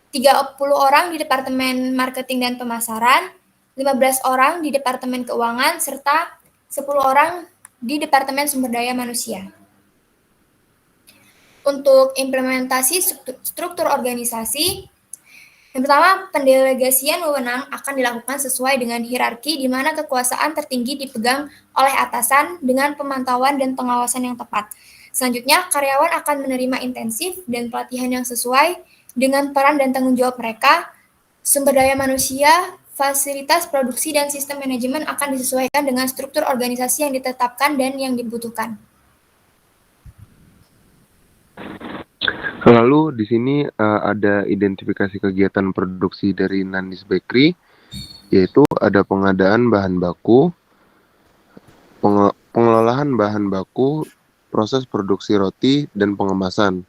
30 orang di Departemen Marketing dan Pemasaran, 15 orang di Departemen Keuangan, serta 10 orang di Departemen Sumber Daya Manusia. Untuk implementasi struktur organisasi, yang pertama, pendelegasian wewenang akan dilakukan sesuai dengan hierarki di mana kekuasaan tertinggi dipegang oleh atasan dengan pemantauan dan pengawasan yang tepat. Selanjutnya, karyawan akan menerima intensif dan pelatihan yang sesuai dengan peran dan tanggung jawab mereka. Sumber daya manusia, fasilitas produksi, dan sistem manajemen akan disesuaikan dengan struktur organisasi yang ditetapkan dan yang dibutuhkan. Lalu di sini ada identifikasi kegiatan produksi dari Nanis Bakery, yaitu ada pengadaan bahan baku, pengelolaan bahan baku, proses produksi roti, dan pengemasan.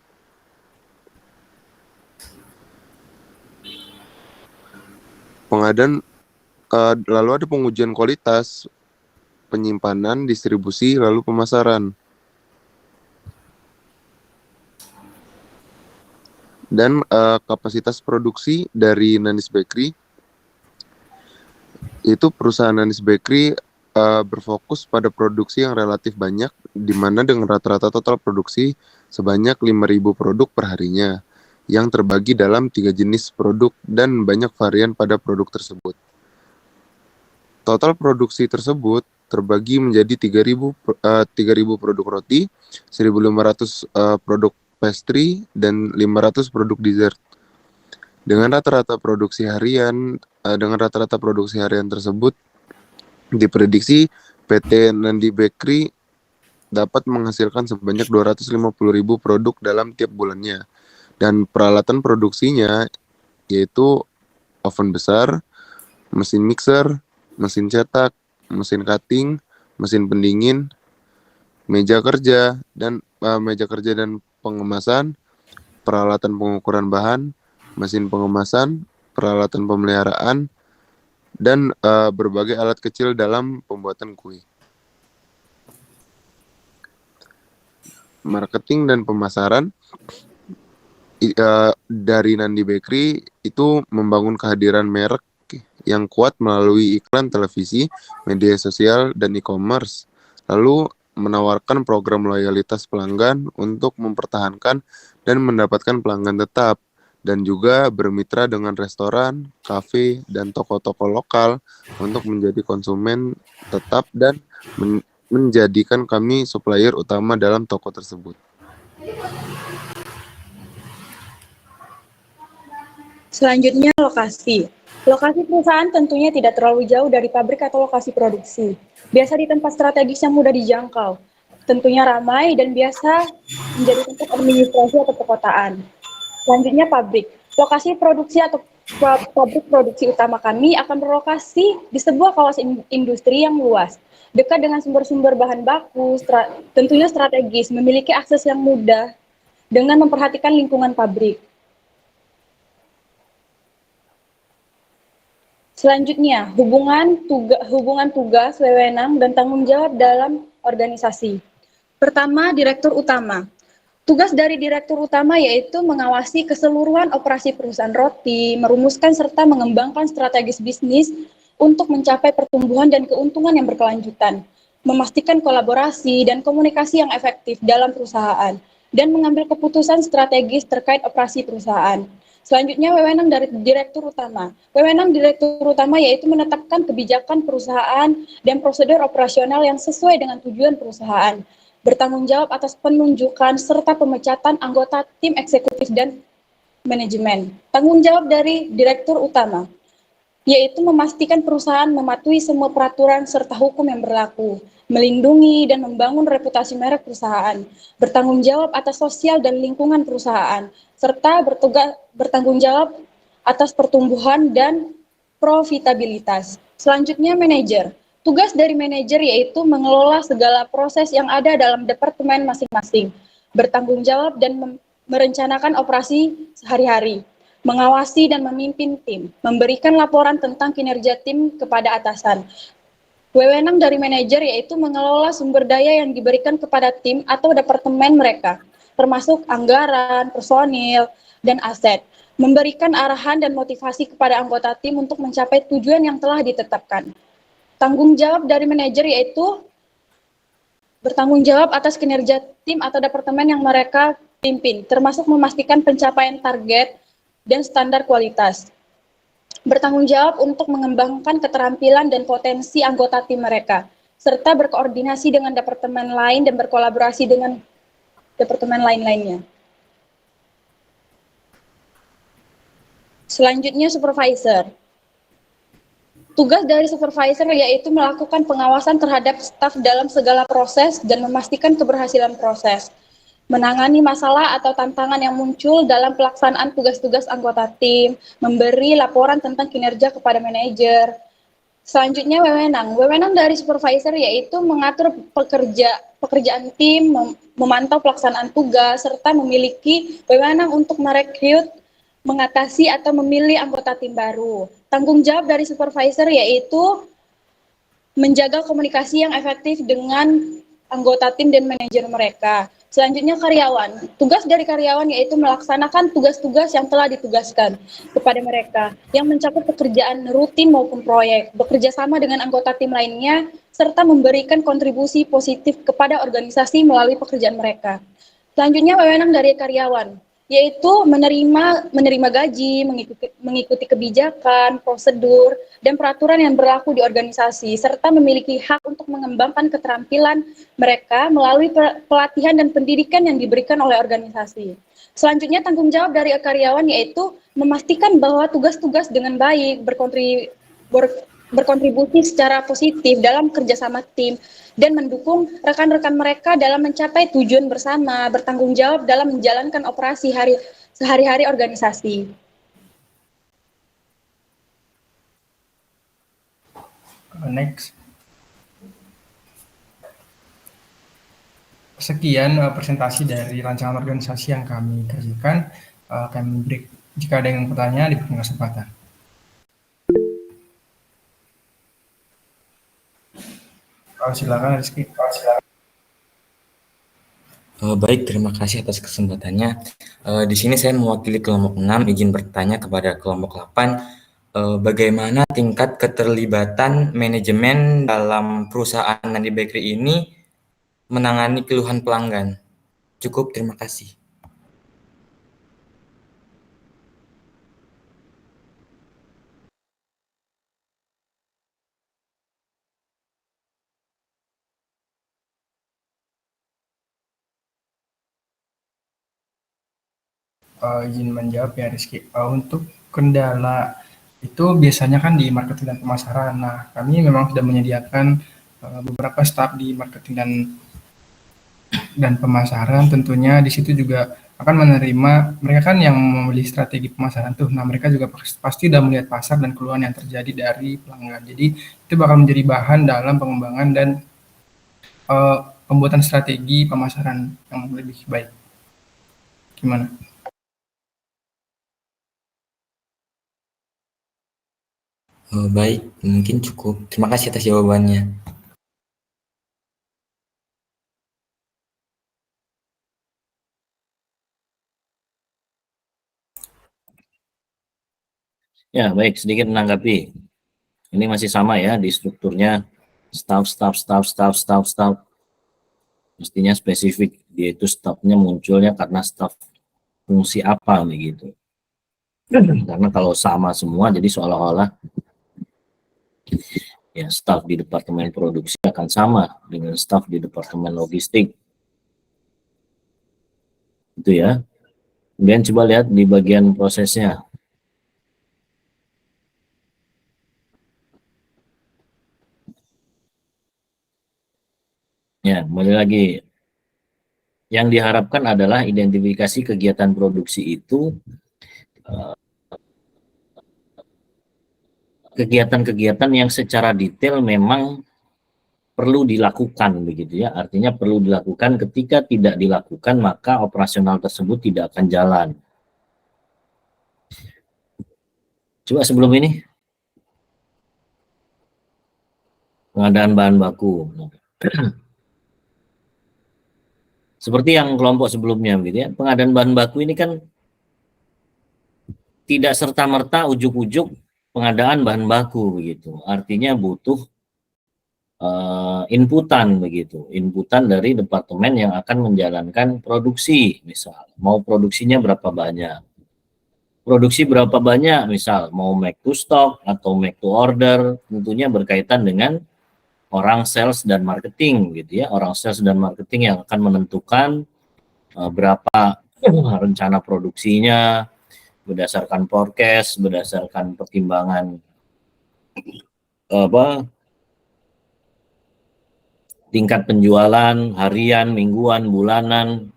Pengadaan, lalu ada pengujian kualitas, penyimpanan, distribusi, lalu pemasaran. Dan kapasitas produksi dari Nanis Bakery, itu perusahaan Nanis Bakery berfokus pada produksi yang relatif banyak, di mana dengan rata-rata total produksi sebanyak 5.000 produk per harinya, yang terbagi dalam 3 jenis produk dan banyak varian pada produk tersebut. Total produksi tersebut terbagi menjadi 3.000 produk roti, 1.500 produk pastry, dan 500 produk dessert. Dengan rata-rata produksi harian tersebut, diprediksi PT Nandi Bakery dapat menghasilkan sebanyak 250.000 produk dalam tiap bulannya. Dan peralatan produksinya yaitu oven besar, mesin mixer, mesin cetak, mesin cutting, mesin pendingin, meja kerja dan pengemasan, peralatan pengukuran bahan, mesin pengemasan, peralatan pemeliharaan, dan berbagai alat kecil dalam pembuatan kue. Marketing dan pemasaran, dari Nandi Bakery itu membangun kehadiran merek yang kuat melalui iklan televisi, media sosial, dan e-commerce. Lalu menawarkan program loyalitas pelanggan untuk mempertahankan dan mendapatkan pelanggan tetap, dan juga bermitra dengan restoran, kafe, dan toko-toko lokal untuk menjadi konsumen tetap dan menjadikan kami supplier utama dalam toko tersebut. Selanjutnya, lokasi. Lokasi perusahaan tentunya tidak terlalu jauh dari pabrik atau lokasi produksi. Biasa di tempat strategis yang mudah dijangkau. Tentunya ramai dan biasa menjadi tempat administrasi atau perkotaan. Selanjutnya, pabrik. Lokasi produksi atau pabrik produksi utama kami akan berlokasi di sebuah kawasan industri yang luas, dekat dengan sumber-sumber bahan baku, tentunya strategis, memiliki akses yang mudah dengan memperhatikan lingkungan pabrik. Selanjutnya, hubungan tugas, wewenang, dan tanggung jawab dalam organisasi. Pertama, Direktur Utama. Tugas dari Direktur Utama yaitu mengawasi keseluruhan operasi perusahaan roti, merumuskan serta mengembangkan strategis bisnis untuk mencapai pertumbuhan dan keuntungan yang berkelanjutan, memastikan kolaborasi dan komunikasi yang efektif dalam perusahaan, dan mengambil keputusan strategis terkait operasi perusahaan. Selanjutnya, wewenang dari Direktur Utama. Wewenang Direktur Utama yaitu menetapkan kebijakan perusahaan dan prosedur operasional yang sesuai dengan tujuan perusahaan, bertanggung jawab atas penunjukan serta pemecatan anggota tim eksekutif dan manajemen. Tanggung jawab dari Direktur Utama yaitu memastikan perusahaan mematuhi semua peraturan serta hukum yang berlaku, melindungi dan membangun reputasi merek perusahaan, bertanggung jawab atas sosial dan lingkungan perusahaan, serta bertanggung jawab atas pertumbuhan dan profitabilitas. Selanjutnya, manajer. Tugas dari manajer yaitu mengelola segala proses yang ada dalam departemen masing-masing, bertanggung jawab dan merencanakan operasi sehari-hari, mengawasi dan memimpin tim, memberikan laporan tentang kinerja tim kepada atasan. Wewenang dari manajer yaitu mengelola sumber daya yang diberikan kepada tim atau departemen mereka, termasuk anggaran, personil, dan aset, memberikan arahan dan motivasi kepada anggota tim untuk mencapai tujuan yang telah ditetapkan. Tanggung jawab dari manajer yaitu bertanggung jawab atas kinerja tim atau departemen yang mereka pimpin, termasuk memastikan pencapaian target dan standar kualitas. Bertanggung jawab untuk mengembangkan keterampilan dan potensi anggota tim mereka, serta berkoordinasi dengan departemen lain dan berkolaborasi dengan departemen lain-lainnya. Selanjutnya, supervisor. Tugas dari supervisor yaitu melakukan pengawasan terhadap staf dalam segala proses dan memastikan keberhasilan proses, menangani masalah atau tantangan yang muncul dalam pelaksanaan tugas-tugas anggota tim, memberi laporan tentang kinerja kepada manajer. Selanjutnya, wewenang. Wewenang dari supervisor yaitu mengatur pekerjaan tim, memantau pelaksanaan tugas, serta memiliki wewenang untuk merekrut, mengatasi atau memilih anggota tim baru. Tanggung jawab dari supervisor yaitu menjaga komunikasi yang efektif dengan anggota tim dan manajer mereka. Selanjutnya, karyawan. Tugas dari karyawan yaitu melaksanakan tugas-tugas yang telah ditugaskan kepada mereka, yang mencakup pekerjaan rutin maupun proyek, bekerja sama dengan anggota tim lainnya, serta memberikan kontribusi positif kepada organisasi melalui pekerjaan mereka. Selanjutnya, wewenang dari karyawan, yaitu menerima gaji, mengikuti kebijakan, prosedur, dan peraturan yang berlaku di organisasi, serta memiliki hak untuk mengembangkan keterampilan mereka melalui pelatihan dan pendidikan yang diberikan oleh organisasi. Selanjutnya, tanggung jawab dari karyawan yaitu memastikan bahwa tugas-tugas dengan baik, berkontribusi secara positif dalam kerjasama tim, dan mendukung rekan-rekan mereka dalam mencapai tujuan bersama, bertanggung jawab dalam menjalankan operasi sehari-hari organisasi. Next. Sekian presentasi dari rancangan organisasi yang kami kerjakan. Kami break. Jika ada yang bertanya, diberikan kesempatan. Silakan Rizky. Baik, terima kasih atas kesempatannya. Di sini saya mewakili kelompok 6, izin bertanya kepada kelompok 8, bagaimana tingkat keterlibatan manajemen dalam perusahaan Nadi Bakery ini menangani keluhan pelanggan? Cukup, terima kasih. Izin menjawab ya Rizky. Untuk kendala itu biasanya kan di marketing dan pemasaran. Nah, kami memang sudah menyediakan beberapa staf di marketing dan pemasaran. Tentunya di situ juga akan menerima, mereka kan yang membeli strategi pemasaran tuh. Nah, mereka juga pasti sudah melihat pasar dan keluhan yang terjadi dari pelanggan. Jadi itu bakal menjadi bahan dalam pengembangan dan pembuatan strategi pemasaran yang lebih baik. Gimana? Baik, mungkin cukup. Terima kasih atas jawabannya. Ya, baik, sedikit menanggapi. Ini masih sama ya di strukturnya, staff. Mestinya spesifik, yaitu staffnya munculnya karena staff fungsi apa begitu. Karena kalau sama semua, jadi seolah-olah ya staff di departemen produksi akan sama dengan staff di departemen logistik. Itu ya. Kemudian coba lihat di bagian prosesnya. Ya, kembali lagi. Yang diharapkan adalah identifikasi kegiatan produksi itu, kegiatan-kegiatan yang secara detail memang perlu dilakukan begitu ya. Artinya perlu dilakukan, ketika tidak dilakukan maka operasional tersebut tidak akan jalan. Coba sebelum ini pengadaan bahan baku. Seperti yang kelompok sebelumnya begitu ya. Pengadaan bahan baku ini kan tidak serta-merta ujuk-ujuk pengadaan bahan baku begitu. Artinya butuh inputan begitu, inputan dari departemen yang akan menjalankan produksi. Misal mau produksinya berapa banyak, produksi berapa banyak, misal mau make to stock atau make to order, tentunya berkaitan dengan orang sales dan marketing gitu ya. Orang sales dan marketing yang akan menentukan berapa rencana produksinya berdasarkan forecast, berdasarkan pertimbangan tingkat penjualan harian, mingguan, bulanan.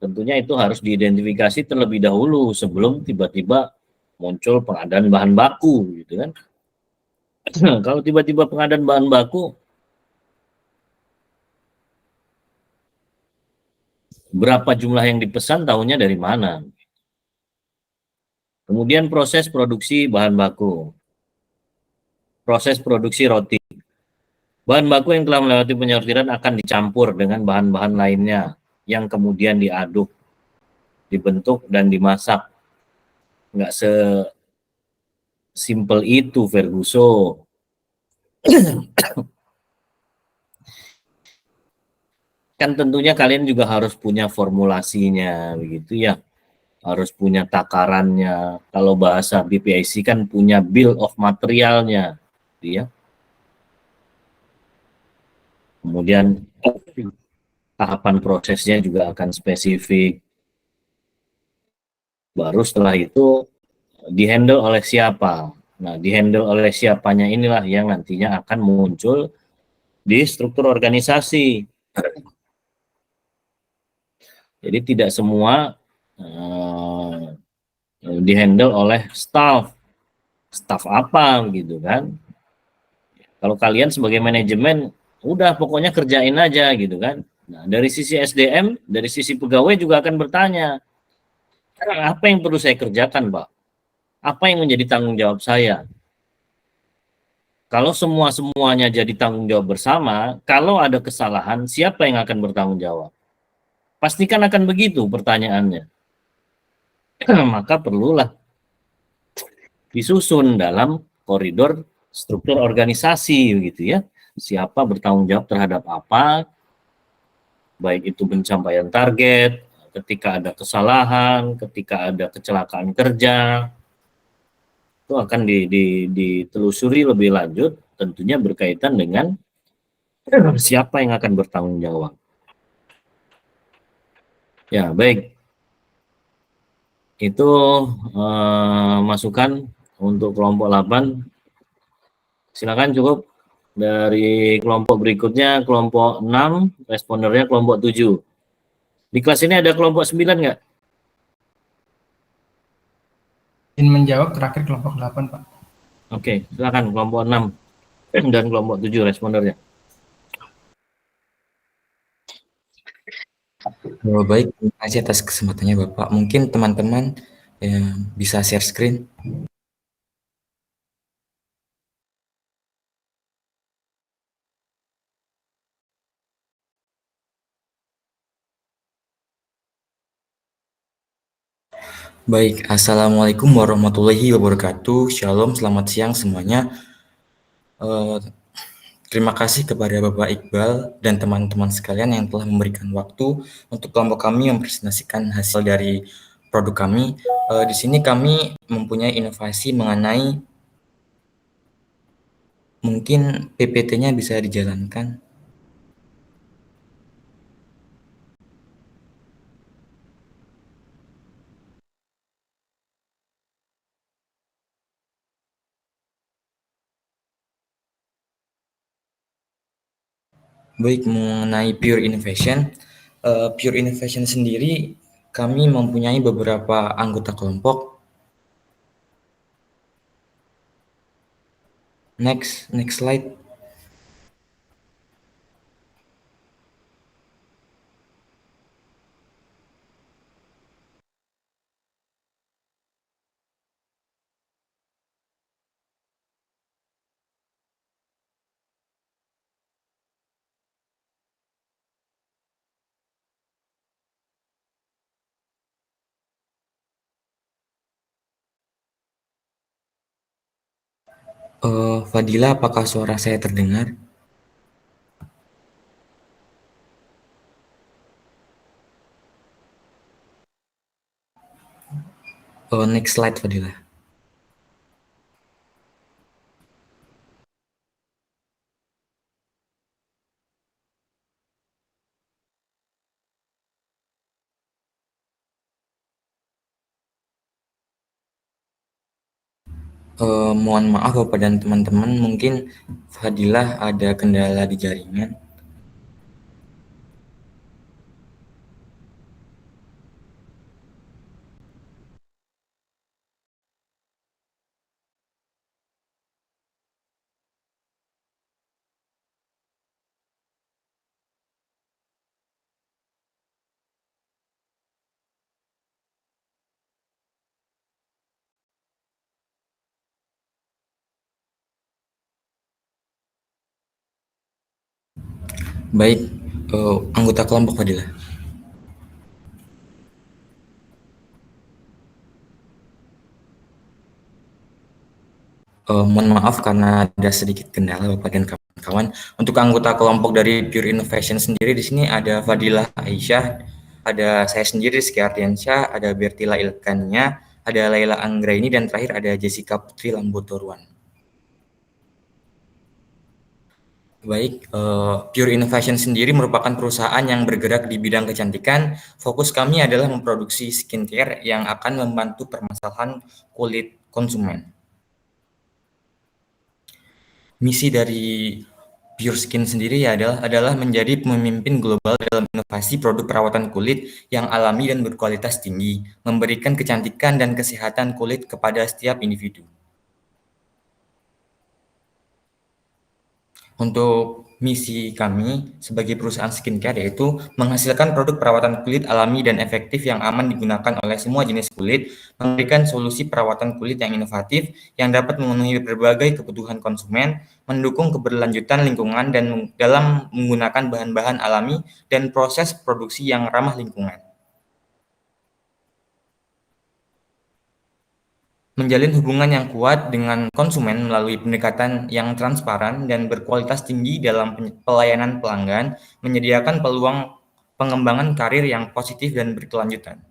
Tentunya itu harus diidentifikasi terlebih dahulu sebelum tiba-tiba muncul pengadaan bahan baku gitu kan. Kalau tiba-tiba pengadaan bahan baku, berapa jumlah yang dipesan, tahunya dari mana. Kemudian proses produksi bahan baku, proses produksi roti. Bahan baku yang telah melewati penyortiran akan dicampur dengan bahan-bahan lainnya yang kemudian diaduk, dibentuk, dan dimasak. Nggak sesimpel itu, Ferguso. Kan tentunya kalian juga harus punya formulasinya, begitu ya. Harus punya takarannya. Kalau bahasa BPIC kan punya bill of materialnya, gitu ya. Kemudian tahapan prosesnya juga akan spesifik. Baru setelah itu dihandle oleh siapa. Nah, dihandle oleh siapanya inilah yang nantinya akan muncul di struktur organisasi. Jadi tidak semua dihandle oleh staff apa gitu kan. Kalau kalian sebagai manajemen udah pokoknya kerjain aja gitu kan. Nah, dari sisi SDM, dari sisi pegawai juga akan bertanya, apa yang perlu saya kerjakan, Pak? Apa yang menjadi tanggung jawab saya? Kalau semuanya jadi tanggung jawab bersama, kalau ada kesalahan, siapa yang akan bertanggung jawab? pastikan akan begitu pertanyaannya. Maka perlulah disusun dalam koridor struktur organisasi gitu ya. Siapa bertanggung jawab terhadap apa, baik itu pencapaian target, ketika ada kesalahan, ketika ada kecelakaan kerja, itu akan ditelusuri lebih lanjut, tentunya berkaitan dengan siapa yang akan bertanggung jawab. Ya, baik. Itu masukan untuk kelompok 8. Silakan cukup. Dari kelompok berikutnya, kelompok 6, respondernya kelompok 7. Di kelas ini ada kelompok 9 nggak? Ingin menjawab terakhir kelompok 8, Pak. Oke, silakan kelompok 6 dan kelompok 7 respondernya. Baik, terima kasih atas kesempatannya Bapak. Mungkin teman-teman bisa share screen. Baik, Assalamualaikum warahmatullahi wabarakatuh. Shalom, selamat siang semuanya. Terima kasih kepada Bapak Iqbal dan teman-teman sekalian yang telah memberikan waktu untuk kelompok kami mempresentasikan hasil dari produk kami. Di sini kami mempunyai inovasi mengenai mungkin PPT-nya bisa dijalankan. Baik, mengenai Pure Innovation. Pure Innovation sendiri kami mempunyai beberapa anggota kelompok. Next slide. Fadila, apakah suara saya terdengar? Next slide, Fadila. Mohon maaf Bapak dan teman-teman, mungkin Fadilah ada kendala di jaringan. Baik, anggota kelompok Fadilah. Mohon maaf karena ada sedikit kendala Bapak dan kawan-kawan. Untuk anggota kelompok dari Pure Innovation sendiri di sini ada Fadilah Aisyah, ada saya sendiri Rizky Ardiansyah, ada Bertila Ilkania, ada Laila Anggraini, dan terakhir ada Jessica Putri Lambotoruan. Baik, Pure Innovation sendiri merupakan perusahaan yang bergerak di bidang kecantikan. Fokus kami adalah memproduksi skincare yang akan membantu permasalahan kulit konsumen. Misi dari Pure Skin sendiri adalah menjadi pemimpin global dalam inovasi produk perawatan kulit yang alami dan berkualitas tinggi, memberikan kecantikan dan kesehatan kulit kepada setiap individu. Untuk misi kami sebagai perusahaan skincare yaitu menghasilkan produk perawatan kulit alami dan efektif yang aman digunakan oleh semua jenis kulit, memberikan solusi perawatan kulit yang inovatif yang dapat memenuhi berbagai kebutuhan konsumen, mendukung keberlanjutan lingkungan dan dalam menggunakan bahan-bahan alami dan proses produksi yang ramah lingkungan. Menjalin hubungan yang kuat dengan konsumen melalui pendekatan yang transparan dan berkualitas tinggi dalam pelayanan pelanggan, menyediakan peluang pengembangan karir yang positif dan berkelanjutan.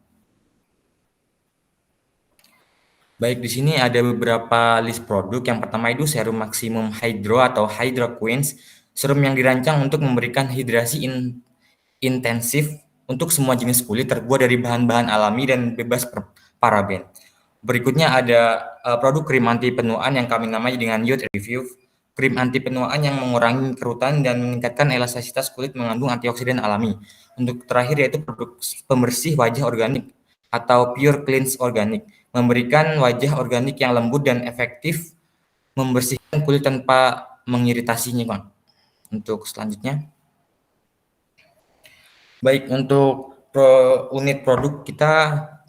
Baik, di sini ada beberapa list produk. Yang pertama itu serum Maximum Hydro atau Hydro Queens, serum yang dirancang untuk memberikan hidrasi intensif untuk semua jenis kulit, terbuat dari bahan-bahan alami dan bebas paraben. Berikutnya ada produk krim anti penuaan yang kami namai dengan Youth Review. Krim anti penuaan yang mengurangi kerutan dan meningkatkan elastisitas kulit, mengandung antioksidan alami. Untuk terakhir yaitu produk pembersih wajah organik atau Pure Cleanse Organic, memberikan wajah organik yang lembut dan efektif membersihkan kulit tanpa mengiritasinya, Bang. Untuk selanjutnya. Baik, untuk unit produk kita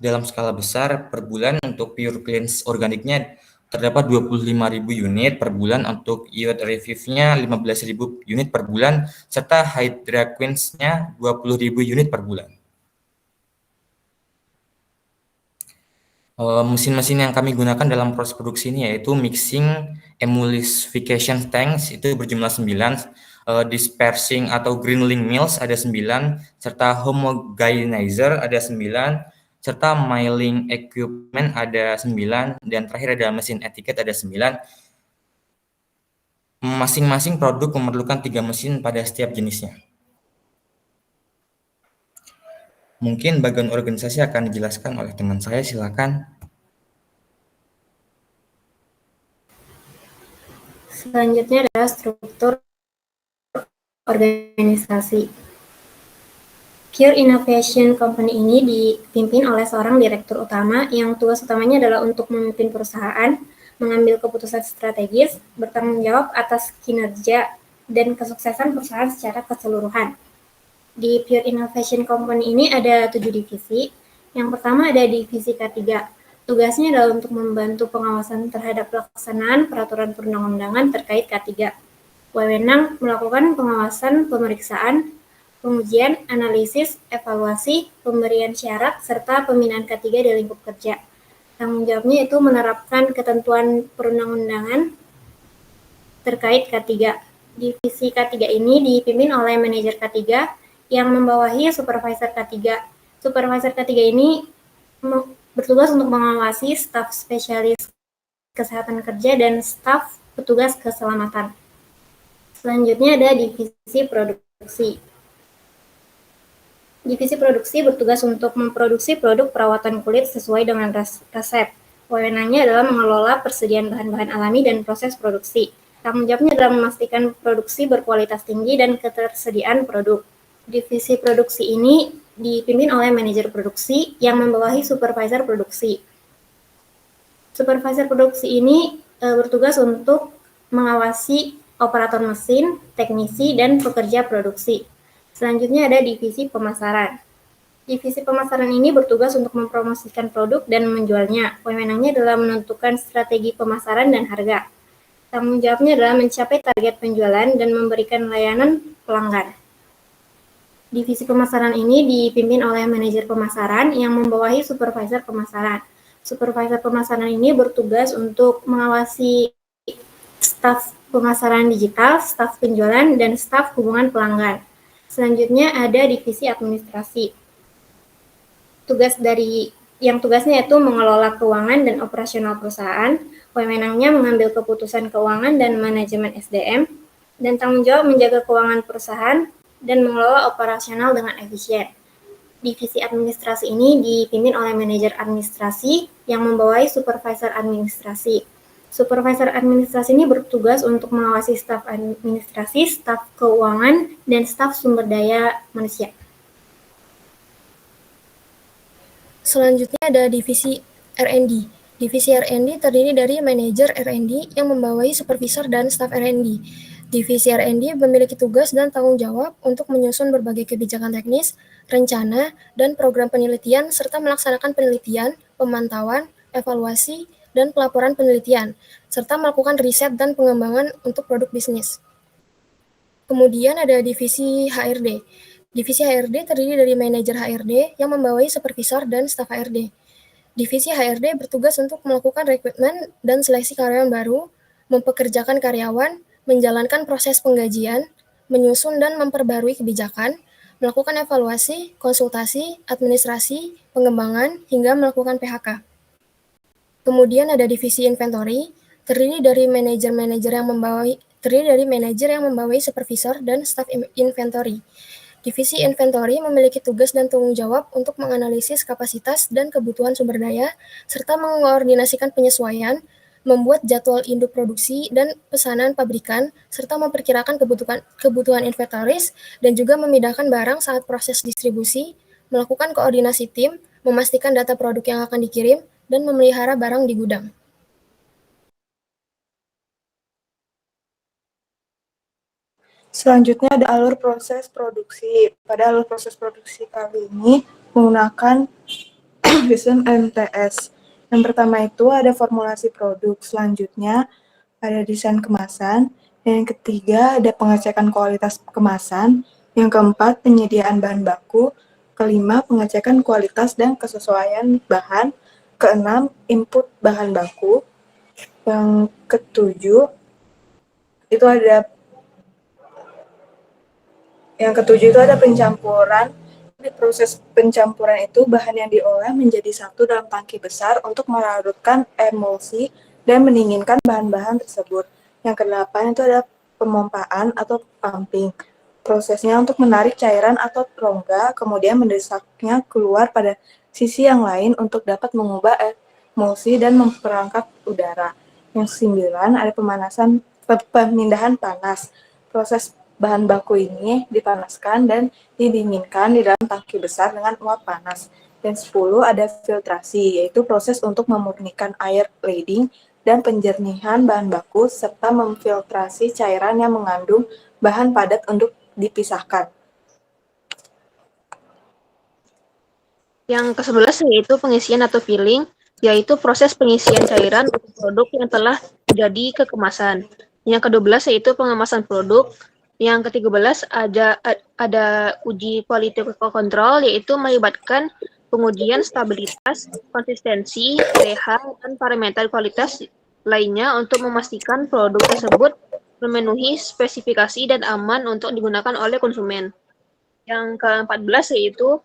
dalam skala besar per bulan untuk Pure Cleanse organiknya terdapat 25.000 unit per bulan, untuk Youth Review-nya 15.000 unit per bulan, serta Hydra Queens-nya 20.000 unit per bulan. Mesin-mesin yang kami gunakan dalam proses produksi ini yaitu mixing emulsification tanks itu berjumlah 9, dispersing atau grinding mills ada 9, serta homogenizer ada 9, serta milling equipment ada 9, dan terakhir ada mesin etiket ada 9. Masing-masing produk memerlukan 3 mesin pada setiap jenisnya. Mungkin bagian organisasi akan dijelaskan oleh teman saya, silakan. Selanjutnya adalah struktur organisasi. Pure Innovation Company ini dipimpin oleh seorang direktur utama yang tugas utamanya adalah untuk memimpin perusahaan, mengambil keputusan strategis, bertanggung jawab atas kinerja dan kesuksesan perusahaan secara keseluruhan. Di Pure Innovation Company ini ada 7 divisi. Yang pertama ada divisi K3. Tugasnya adalah untuk membantu pengawasan terhadap pelaksanaan peraturan perundang-undangan terkait K3. Wewenang melakukan pengawasan, pemeriksaan, pengujian, analisis, evaluasi, pemberian syarat, serta pembinaan K3 di lingkup kerja. Tanggung jawabnya itu menerapkan ketentuan perundang-undangan terkait K3. Divisi K3 ini dipimpin oleh manajer K3 yang membawahi supervisor K3. Supervisor K3 ini bertugas untuk mengawasi staf spesialis kesehatan kerja dan staf petugas keselamatan. Selanjutnya ada divisi produksi. Divisi produksi bertugas untuk memproduksi produk perawatan kulit sesuai dengan resep. Wewenangnya adalah mengelola persediaan bahan-bahan alami dan proses produksi. Tanggung jawabnya adalah memastikan produksi berkualitas tinggi dan ketersediaan produk. Divisi produksi ini dipimpin oleh manajer produksi yang membawahi supervisor produksi. Supervisor produksi ini bertugas untuk mengawasi operator mesin, teknisi, dan pekerja produksi. Selanjutnya ada divisi pemasaran. Divisi pemasaran ini bertugas untuk mempromosikan produk dan menjualnya. Wewenangnya adalah menentukan strategi pemasaran dan harga. Tanggung jawabnya adalah mencapai target penjualan dan memberikan layanan pelanggan. Divisi pemasaran ini dipimpin oleh manajer pemasaran yang membawahi supervisor pemasaran. Supervisor pemasaran ini bertugas untuk mengawasi staf pemasaran digital, staf penjualan, dan staf hubungan pelanggan. Selanjutnya ada divisi administrasi. Tugasnya yaitu mengelola keuangan dan operasional perusahaan, wewenangnya mengambil keputusan keuangan dan manajemen SDM, dan tanggung jawab menjaga keuangan perusahaan dan mengelola operasional dengan efisien. Divisi administrasi ini dipimpin oleh manajer administrasi yang membawahi supervisor administrasi. Supervisor administrasi ini bertugas untuk mengawasi staf administrasi, staf keuangan, dan staf sumber daya manusia. Selanjutnya ada divisi R&D. Divisi R&D terdiri dari manajer R&D yang membawahi supervisor dan staf R&D. Divisi R&D memiliki tugas dan tanggung jawab untuk menyusun berbagai kebijakan teknis, rencana, dan program penelitian, serta melaksanakan penelitian, pemantauan, evaluasi, dan pelaporan penelitian, serta melakukan riset dan pengembangan untuk produk bisnis. Kemudian ada divisi HRD. Divisi HRD terdiri dari manajer HRD yang membawahi supervisor dan staf HRD. Divisi HRD bertugas untuk melakukan rekrutmen dan seleksi karyawan baru, mempekerjakan karyawan, menjalankan proses penggajian, menyusun dan memperbarui kebijakan, melakukan evaluasi, konsultasi, administrasi, pengembangan, hingga melakukan PHK. Kemudian ada divisi inventory, terdiri dari manajer yang membawahi supervisor dan staf inventory. Divisi inventory memiliki tugas dan tanggung jawab untuk menganalisis kapasitas dan kebutuhan sumber daya, serta mengkoordinasikan penyesuaian, membuat jadwal induk produksi dan pesanan pabrikan, serta memperkirakan kebutuhan inventaris, dan juga memindahkan barang saat proses distribusi, melakukan koordinasi tim, memastikan data produk yang akan dikirim, dan memelihara barang di gudang. Selanjutnya ada alur proses produksi. Pada alur proses produksi kali ini menggunakan sistem MTS. Yang pertama itu ada formulasi produk, selanjutnya ada desain kemasan, yang ketiga ada pengecekan kualitas kemasan, yang keempat penyediaan bahan baku, kelima pengecekan kualitas dan kesesuaian bahan, keenam input bahan baku, yang ketujuh itu ada pencampuran. Di proses pencampuran itu, bahan yang diolah menjadi satu dalam tangki besar untuk melarutkan emulsi dan mendinginkan bahan-bahan tersebut. Yang kedelapan itu ada pemompaan atau pumping. Prosesnya untuk menarik cairan atau rongga, kemudian mendesaknya keluar pada sisi yang lain untuk dapat mengubah emulsi dan memperangkap udara. Yang kesembilan ada pemindahan panas. Proses bahan baku ini dipanaskan dan didinginkan di dalam tangki besar dengan uap panas. Dan 10 ada filtrasi, yaitu proses untuk memurnikan air leading dan penjernihan bahan baku serta memfiltrasi cairan yang mengandung bahan padat untuk dipisahkan. Yang ke-11 yaitu pengisian atau filling, yaitu proses pengisian cairan untuk produk yang telah jadi ke kemasan. Yang ke-12 yaitu pengemasan produk. Yang ke-13 ada uji quality control, yaitu melibatkan pengujian stabilitas, konsistensi, pH, dan parameter kualitas lainnya untuk memastikan produk tersebut memenuhi spesifikasi dan aman untuk digunakan oleh konsumen. Yang ke-14 yaitu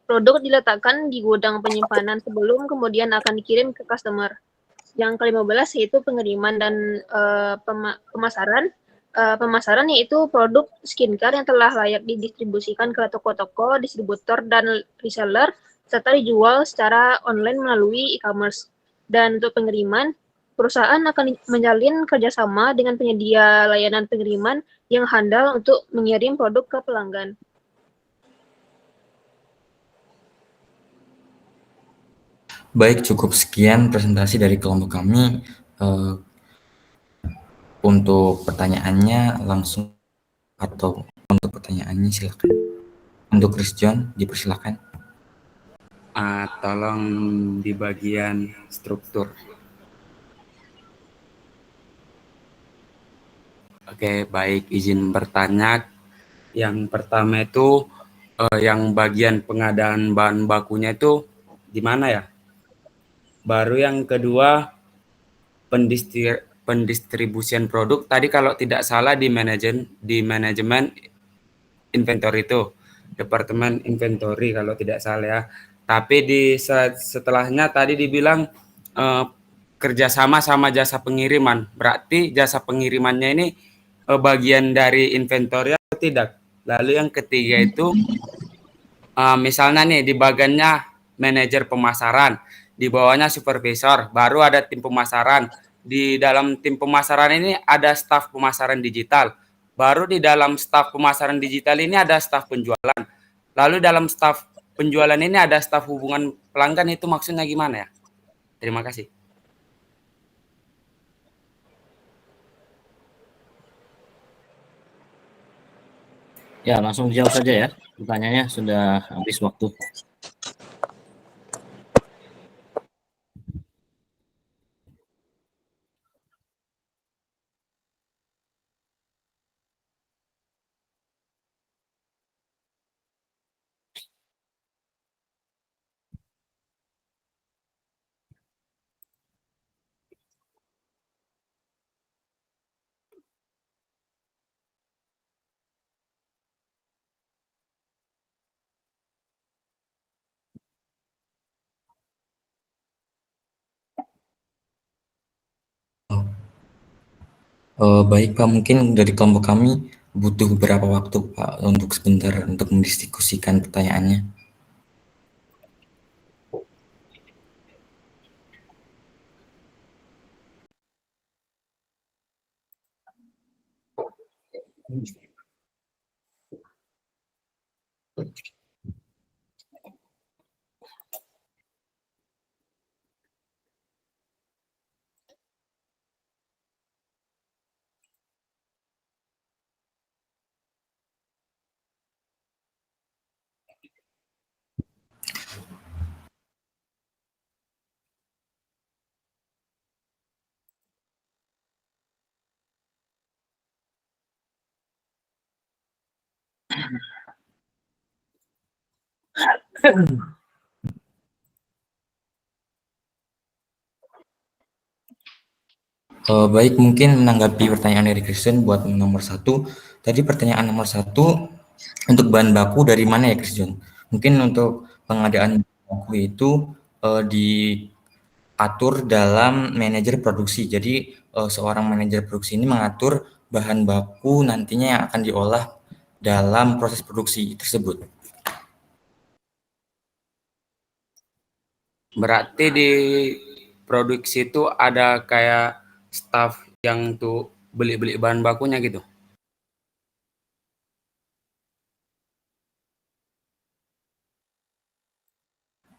produk diletakkan di gudang penyimpanan sebelum kemudian akan dikirim ke customer. Yang ke-15 yaitu pengiriman dan pemasaran. Pemasaran yaitu produk skincare yang telah layak didistribusikan ke toko-toko, distributor, dan reseller, serta dijual secara online melalui e-commerce. Dan untuk pengiriman, perusahaan akan menjalin kerjasama dengan penyedia layanan pengiriman yang handal untuk mengirim produk ke pelanggan. Baik, cukup sekian presentasi dari kelompok kami. Untuk pertanyaannya langsung atau untuk pertanyaannya silakan. Untuk Chris John dipersilakan. Tolong di bagian struktur. Oke, baik, izin bertanya. Yang pertama itu yang bagian pengadaan bahan bakunya itu di mana ya? Baru yang kedua pendistribusian produk. Tadi kalau tidak salah di manajemen inventory itu, departemen inventory kalau tidak salah ya. Tapi setelahnya tadi dibilang kerjasama sama jasa pengiriman. Berarti jasa pengirimannya ini bagian dari inventory atau tidak? Lalu yang ketiga itu misalnya nih di bagiannya manajer pemasaran, di bawahnya supervisor, baru ada tim pemasaran. Di dalam tim pemasaran ini ada staf pemasaran digital. Baru di dalam staf pemasaran digital ini ada staf penjualan. Lalu dalam staf penjualan ini ada staf hubungan pelanggan, itu maksudnya gimana ya? Terima kasih. Ya, langsung dijawab saja ya. Pertanyaannya sudah habis waktu. Baik Pak, mungkin dari kelompok kami butuh beberapa waktu Pak untuk sebentar untuk mendiskusikan pertanyaannya. Baik, mungkin menanggapi pertanyaan dari Christian buat nomor 1. Tadi pertanyaan nomor 1, untuk bahan baku dari mana ya Christian? Mungkin untuk pengadaan bahan baku itu diatur dalam manajer produksi. Jadi seorang manajer produksi ini mengatur bahan baku nantinya yang akan diolah dalam proses produksi tersebut. Berarti di produksi itu ada kayak staff yang tuh beli-beli bahan bakunya gitu?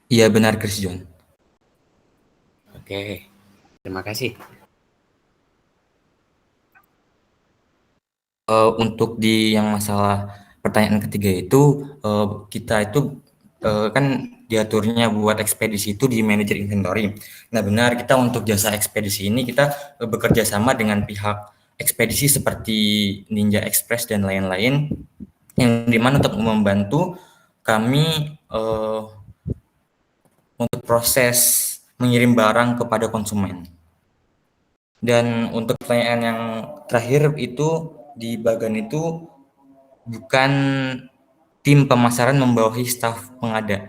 Iya benar Christian. Oke, terima kasih. Untuk di yang masalah pertanyaan ketiga itu, kita itu kan diaturnya buat ekspedisi itu di manajer inventory. Nah benar, kita untuk jasa ekspedisi ini kita bekerja sama dengan pihak ekspedisi seperti Ninja Express dan lain-lain, yang dimana untuk membantu kami untuk proses mengirim barang kepada konsumen. Dan untuk pertanyaan yang terakhir itu, di bagian itu bukan tim pemasaran membawahi staf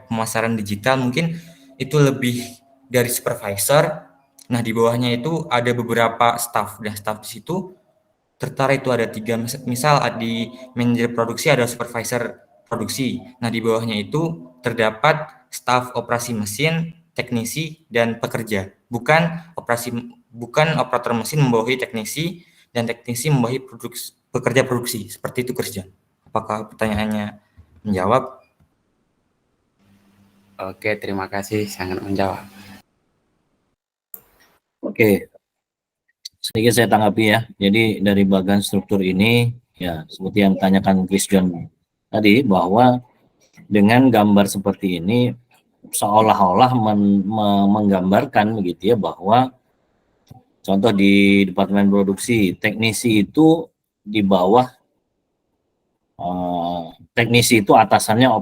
pemasaran digital, mungkin itu lebih dari supervisor. Nah di bawahnya itu ada beberapa staf, dan staf di situ tertara itu ada 3, misal di manajer produksi ada supervisor produksi. Nah di bawahnya itu terdapat staf operasi mesin, teknisi, dan pekerja. Bukan operator mesin membawahi teknisi, dan teknisi membawahi pekerja produksi. Seperti itu kerja. Apakah pertanyaannya menjawab? Oke, terima kasih, sangat menjawab. Oke, sedikit saya tanggapi ya. Jadi dari bagian struktur ini, ya seperti yang ditanyakan Christian tadi, bahwa dengan gambar seperti ini seolah-olah menggambarkan begitu ya, bahwa contoh di departemen produksi, teknisi itu di bawah, teknisi itu atasannya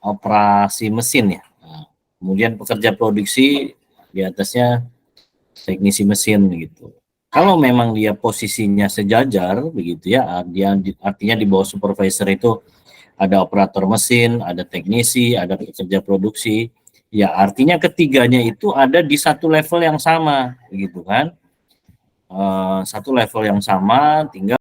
operasi mesin ya. Nah, kemudian pekerja produksi di atasnya teknisi mesin gitu. Kalau memang dia posisinya sejajar begitu ya, artinya di bawah supervisor itu ada operator mesin, ada teknisi, ada pekerja produksi, ya artinya ketiganya itu ada di satu level yang sama begitu kan. Satu level yang sama, tinggal